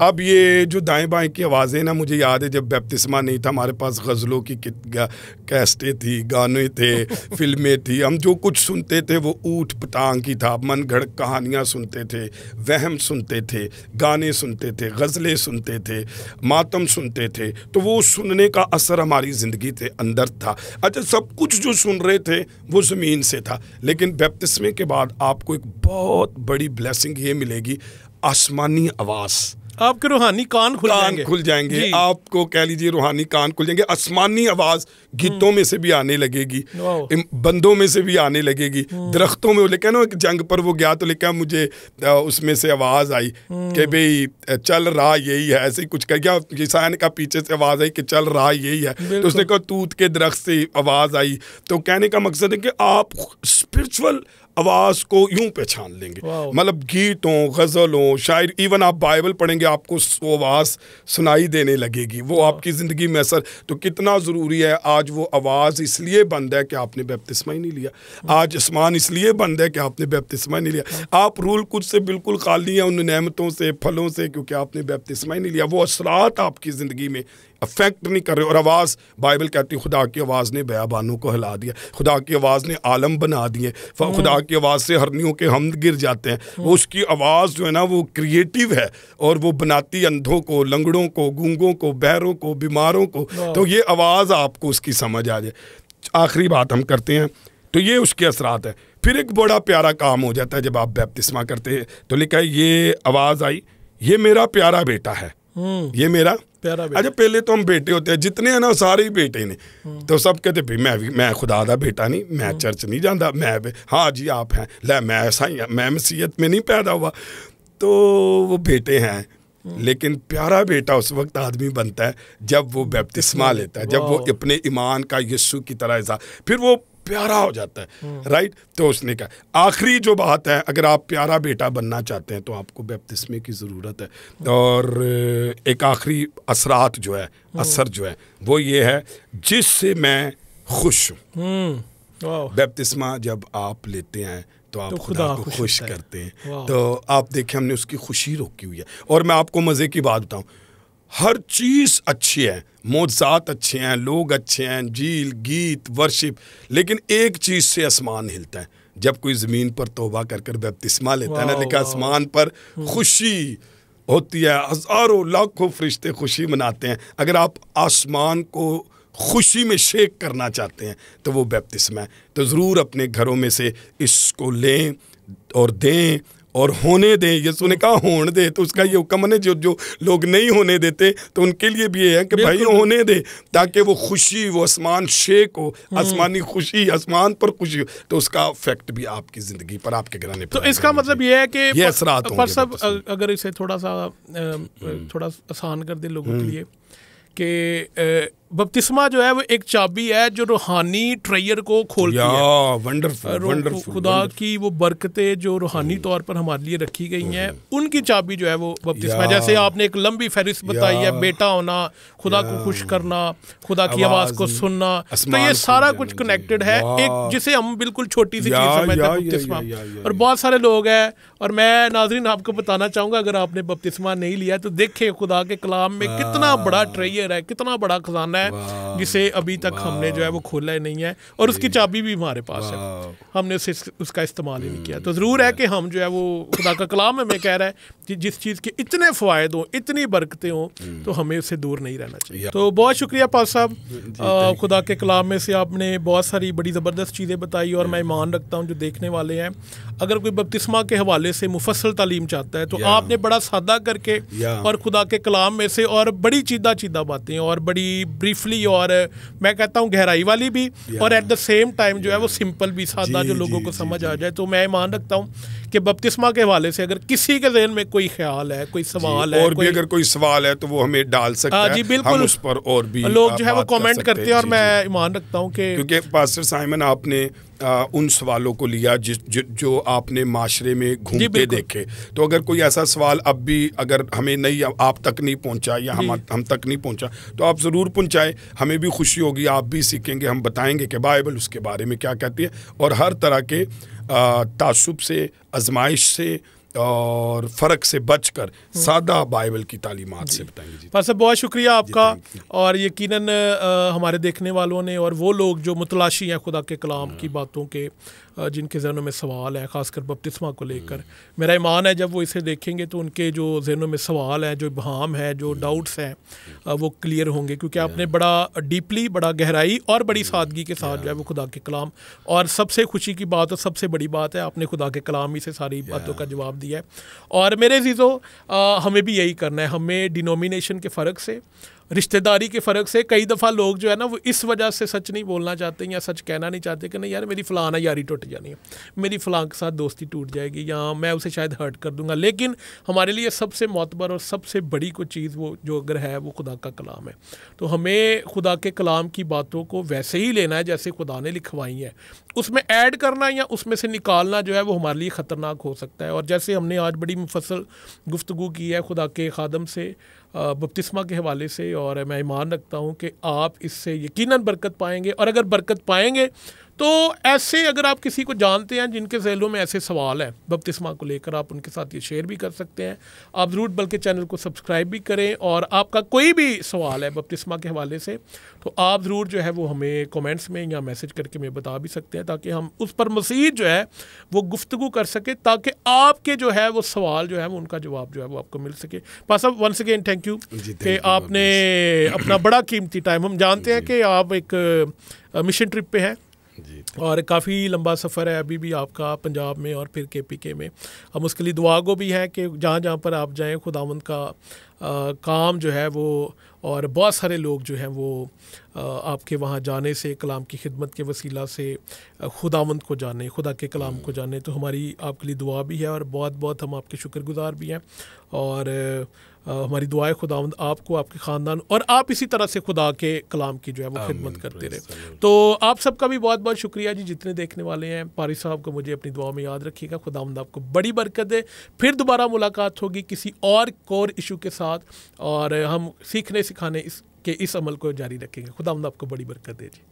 [SPEAKER 2] اب یہ جو دائیں بائیں کی آوازیں نا، مجھے یاد ہے جب بپتسمہ نہیں تھا ہمارے پاس غزلوں کی کیسٹیں تھی، گانے تھے، فلمیں تھی. ہم جو کچھ سنتے تھے وہ اوٹ پٹانگ کی تھا. من گھڑت کہانیاں سنتے تھے، وہم سنتے تھے، گانے سنتے تھے، غزلیں سنتے تھے، ماتم سنتے تھے. تو وہ سننے کا اثر ہماری زندگی کے اندر تھا. اچھا، سب کچھ جو سن رہے تھے وہ زمین سے تھا، لیکن بپتسمے کے بعد آپ کو ایک بہت بڑی بلیسنگ یہ ملے گی، آسمانی آواز
[SPEAKER 1] آپ کے روحانی کان کھل جائیں گے
[SPEAKER 2] آپ کو کہہ لیجیے روحانی کان کھل جائیں گے. آسمانی آواز گیتوں میں سے بھی آنے لگے گی, بندوں میں سے بھی آنے لگے گی, درختوں میں. لکھا نا ایک جنگ پر وہ گیا تو لکھا مجھے اس میں سے آواز آئی کہ بھئی چل رہا یہی ہے, ایسے ہی کچھ کر گیا. یسایہ نے کہا پیچھے سے آواز آئی کہ چل رہا یہی ہے, تو اس نے کہا توت کے درخت سے آواز آئی. تو کہنے کا مقصد ہے کہ آپ اسپرچول آواز کو یوں پہچان لیں گے, مطلب گیتوں, غزلوں, شاعر, ایون آپ بائبل پڑھیں گے آپ کو وہ آواز سنائی دینے لگے گی, وہ آپ کی زندگی میں اثر. تو کتنا ضروری ہے آج وہ آواز اس لیے بند ہے کہ آپ نے بپتسمہ ہی نہیں لیا. آج آسمان اس لیے بند ہے کہ آپ نے بپتسمہ ہی نہیں لیا. آپ روح القدس سے بالکل خالی ہیں, ان نعمتوں سے, پھلوں سے, کیونکہ آپ نے بپتسمہ ہی نہیں لیا. وہ اثرات آپ کی زندگی میں افیکٹ نہیں کر رہے. اور آواز, بائبل کہتی ہے خدا کی آواز نے بیابانوں کو ہلا دیا, خدا کی آواز نے عالم بنا دیے, خدا کی آواز سے ہرنیوں کے حمد گر جاتے ہیں. وہ اس کی آواز جو ہے نا وہ کریٹیو ہے, اور وہ بناتی اندھوں کو, لنگڑوں کو, گونگوں کو, بہروں کو, بیماروں کو. تو یہ آواز آپ کو اس کی سمجھ آ جائے. آخری بات ہم کرتے ہیں, تو یہ اس کے اثرات ہیں. پھر ایک بڑا پیارا کام ہو جاتا ہے جب آپ بپتسمہ کرتے ہیں. تو لکھا ہے یہ آواز آئی, یہ میرا پیارا بیٹا ہے, یہ میرا پیارا بیٹا. اچھا پہلے تو ہم بیٹے ہوتے ہیں جتنے ہیں نا سارے ہی بیٹے نے, تو سب کہتے میں خدا دا بیٹا نہیں, میں چرچ نہیں جانا, میں ہاں جی آپ ہیں, لے میں ایسا ہی, میں مسیحیت میں نہیں پیدا ہوا. تو وہ بیٹے ہیں, لیکن پیارا بیٹا اس وقت آدمی بنتا ہے جب وہ بپتسمہ لیتا ہے, جب وہ اپنے ایمان کا یسوع کی طرح اظہار, پھر وہ پیارا ہو جاتا ہے. رائٹ. تو اس نے کہا آخری جو بات ہے, اگر آپ پیارا بیٹا بننا چاہتے ہیں تو آپ کو بپتسمے کی ضرورت ہے. اور ایک آخری اثرات جو ہے, اثر جو ہے وہ یہ ہے, جس سے میں خوش ہوں. بپتسمہ جب آپ لیتے ہیں تو آپ خدا کو خوش کرتے ہیں. تو آپ دیکھیں ہم نے اس کی خوشی روکی ہوئی ہے. اور میں آپ کو مزے کی بات بتاؤں, ہر چیز اچھی ہے, معجزات اچھے ہیں, لوگ اچھے ہیں, انجیل, گیت, ورشپ, لیکن ایک چیز سے آسمان ہلتا ہے, جب کوئی زمین پر توبہ کر کر بپتسمہ لیتا ہے نا, لیکن آسمان پر خوشی ہوتی ہے, ہزاروں لاکھوں فرشتے خوشی مناتے ہیں. اگر آپ آسمان کو خوشی میں شیک کرنا چاہتے ہیں تو وہ بپتسمہ ہے. تو ضرور اپنے گھروں میں سے اس کو لیں اور دیں اور ہونے دیں. یسوع نے کہا ہون دے, تو اس کا یہ حکم ہے, جو لوگ نہیں ہونے دیتے تو ان کے لیے بھی یہ ہے کہ بھائی ہونے دے, تاکہ وہ خوشی, وہ آسمان شیک ہو, آسمانی خوشی, آسمان پر خوشی ہو, تو اس کا افیکٹ بھی آپ کی زندگی پر, آپ کے گھرانے پر.
[SPEAKER 1] تو اس کا مطلب یہ ہے کہ
[SPEAKER 2] یہ اثرات ہوں گے.
[SPEAKER 1] سب اگر اسے تھوڑا آسان کر دیں لوگوں کے لیے, کہ بپتسمہ جو ہے وہ ایک چابی ہے جو روحانی ٹریئر کو کھولتی ہے. خدا کی وہ برکتیں جو روحانی طور پر ہمارے لیے رکھی گئی ہیں, ان کی چابی جو ہے وہ بپتسمہ. جیسے آپ نے ایک لمبی فہرست بتائی ہے, بیٹا ہونا, خدا کو خوش کرنا, خدا کی آواز کو سننا, تو یہ سارا کچھ کنیکٹڈ ہے, ایک جسے ہم بالکل چھوٹی سی چیز سمجھتے ہیں بپتسمہ. اور بہت سارے لوگ ہیں, اور میں ناظرین آپ کو بتانا چاہوں گا, اگر آپ نے بپتسمہ نہیں لیا تو دیکھیں خدا کے کلام میں کتنا بڑا ٹریئر ہے, کتنا بڑا خزانہ ہے, جسے ابھی تک ہم نے جو ہے وہ کھولا ہی نہیں ہے, اور اس کی چابی بھی ہمارے پاس ہے, ہم نے اس کا استعمال ہی نہیں کیا. تو ضرور ہے کہ ہم جو ہے وہ خدا کا کلام ہمیں کہہ رہا ہے کہ جس چیز کے اتنے فوائد ہوں, اتنی برکتیں ہوں, تو ہمیں اس سے دور نہیں رہنا چاہیے. تو بہت شکریہ پاس صاحب, خدا کے کلام میں سے آپ نے بہت ساری بڑی زبردست چیزیں بتائی, اور میں ایمان رکھتا ہوں جو دیکھنے والے ہیں, اگر کوئی بپتسمہ کے حوالے سے مفصل تعلیم چاہتا ہے تو آپ نے بڑا سادہ کر کے اور خدا کے کلام میں سے اور بڑی چیدہ باتیں اور بڑی بریفلی اور میں کہتا ہوں گہرائی والی بھی, اور ایٹ دا سیم ٹائم جو ہے وہ سمپل بھی, سادہ, جو لوگوں کو سمجھ آ جائے. تو میں مان رکھتا ہوں کہ بپتسمہ کے حوالے سے اگر کسی کے ذہن میں کوئی خیال ہے, کوئی سوال ہے,
[SPEAKER 2] اور بھی اگر کوئی سوال ہے تو وہ ہمیں ڈال سکتا ہے.
[SPEAKER 1] جی بالکل,
[SPEAKER 2] اس پر اور بھی
[SPEAKER 1] لوگ جو ہے وہ کامنٹ کرتے ہیں, اور میں ایمان رکھتا ہوں کہ
[SPEAKER 2] کیونکہ پاسٹر سائمن آپ نے ان سوالوں کو لیا جو آپ نے معاشرے میں گھومتے دیکھے. تو اگر کوئی ایسا سوال اب بھی اگر ہمیں نہیں, آپ تک نہیں پہنچا یا ہم تک نہیں پہنچا, تو آپ ضرور پہنچائیں, ہمیں بھی خوشی ہوگی, آپ بھی سیکھیں گے, ہم بتائیں گے کہ بائبل اس کے بارے میں کیا کہتی ہے, اور ہر طرح کے تعصب سے, آزمائش سے اور فرق سے بچ کر سادہ بائبل کی تعلیمات سے بتائیں گے.
[SPEAKER 1] پاسٹر بہت شکریہ آپ کا, اور یقیناً ہمارے دیکھنے والوں نے اور وہ لوگ جو متلاشی ہیں خدا کے کلام کی باتوں کے, جن کے ذہنوں میں سوال ہیں خاص کر بپتسمہ کو لے کر. میرا ایمان ہے جب وہ اسے دیکھیں گے تو ان کے جو ذہنوں میں سوال ہیں, جو ابہام ہے, جو ڈاؤٹس ہیں, وہ کلیئر ہوں گے, کیونکہ آپ نے بڑا ڈیپلی, بڑا گہرائی اور بڑی سادگی کے ساتھ جو ہے وہ خدا کے کلام, اور سب سے خوشی کی بات اور سب سے بڑی بات ہے آپ نے خدا کے کلام ہی سے ساری باتوں کا جواب دیا ہے. اور میرے عزیزو, ہمیں بھی یہی کرنا ہے. ہمیں ڈینومینیشن کے فرق سے, رشتہ داری کے فرق سے, کئی دفعہ لوگ جو ہے نا وہ اس وجہ سے سچ نہیں بولنا چاہتے یا سچ کہنا نہیں چاہتے کہ نہیں یار میری فلاں یاری ٹوٹ جانی ہے, میری فلاں کے ساتھ دوستی ٹوٹ جائے گی, یا میں اسے شاید ہرٹ کر دوں گا. لیکن ہمارے لیے سب سے معتبر اور سب سے بڑی کوئی چیز وہ جو اگر ہے وہ خدا کا کلام ہے. تو ہمیں خدا کے کلام کی باتوں کو ویسے ہی لینا ہے جیسے خدا نے لکھوائی ہیں. اس میں ایڈ کرنا یا اس میں سے نکالنا جو ہے وہ ہمارے لیے خطرناک ہو سکتا ہے. اور جیسے ہم نے آج بڑی مفصل گفتگو کی ہے خدا کے خادم سے بپتسمہ کے حوالے سے, اور میں ایمان رکھتا ہوں کہ آپ اس سے یقیناً برکت پائیں گے. اور اگر برکت پائیں گے تو ایسے اگر آپ کسی کو جانتے ہیں جن کے ذہنوں میں ایسے سوال ہیں بپتسمہ کو لے کر, آپ ان کے ساتھ یہ شیئر بھی کر سکتے ہیں. آپ ضرور بلکہ چینل کو سبسکرائب بھی کریں, اور آپ کا کوئی بھی سوال ہے بپتسمہ کے حوالے سے تو آپ ضرور جو ہے وہ ہمیں کومنٹس میں یا میسج کر کے ہمیں بتا بھی سکتے ہیں, تاکہ ہم اس پر مزید جو ہے وہ گفتگو کر سکیں, تاکہ آپ کے جو ہے وہ سوال جو ہے وہ ان کا جواب جو ہے وہ آپ کو مل سکے. پاسا ونس اگین تھینک یو کہ آپ نے اپنا بڑا قیمتی ٹائم, ہم جانتے ہیں کہ آپ ایک مشن ٹرپ پہ ہیں اور کافی لمبا سفر ہے ابھی بھی آپ کا پنجاب میں اور پھر KPK میں. ہم اس کے لیے دعا گو بھی ہیں کہ جہاں جہاں پر آپ جائیں خداوند کا کام جو ہے وہ, اور بہت سارے لوگ جو ہیں وہ آپ کے وہاں جانے سے, کلام کی خدمت کے وسیلہ سے خداوند کو جانیں, خدا کے کلام کو جانیں. تو ہماری آپ کے لیے دعا بھی ہے, اور بہت بہت ہم آپ کے شکر گزار بھی ہیں. اور ہماری دعائیں خداوند آپ کو, آپ کے خاندان, اور آپ اسی طرح سے خدا کے کلام کی جو ہے وہ خدمت کرتے رہے. تو آپ سب کا بھی بہت بہت شکریہ جی جتنے دیکھنے والے ہیں. پاری صاحب کو مجھے اپنی دعا میں یاد رکھیے گا. خداوند آپ کو بڑی برکت دے. پھر دوبارہ ملاقات ہوگی کسی اور کور ایشو کے ساتھ, اور ہم سیکھنے سکھانے اس عمل کو جاری رکھیں گے. خداوند آپ کو بڑی برکت دے جی.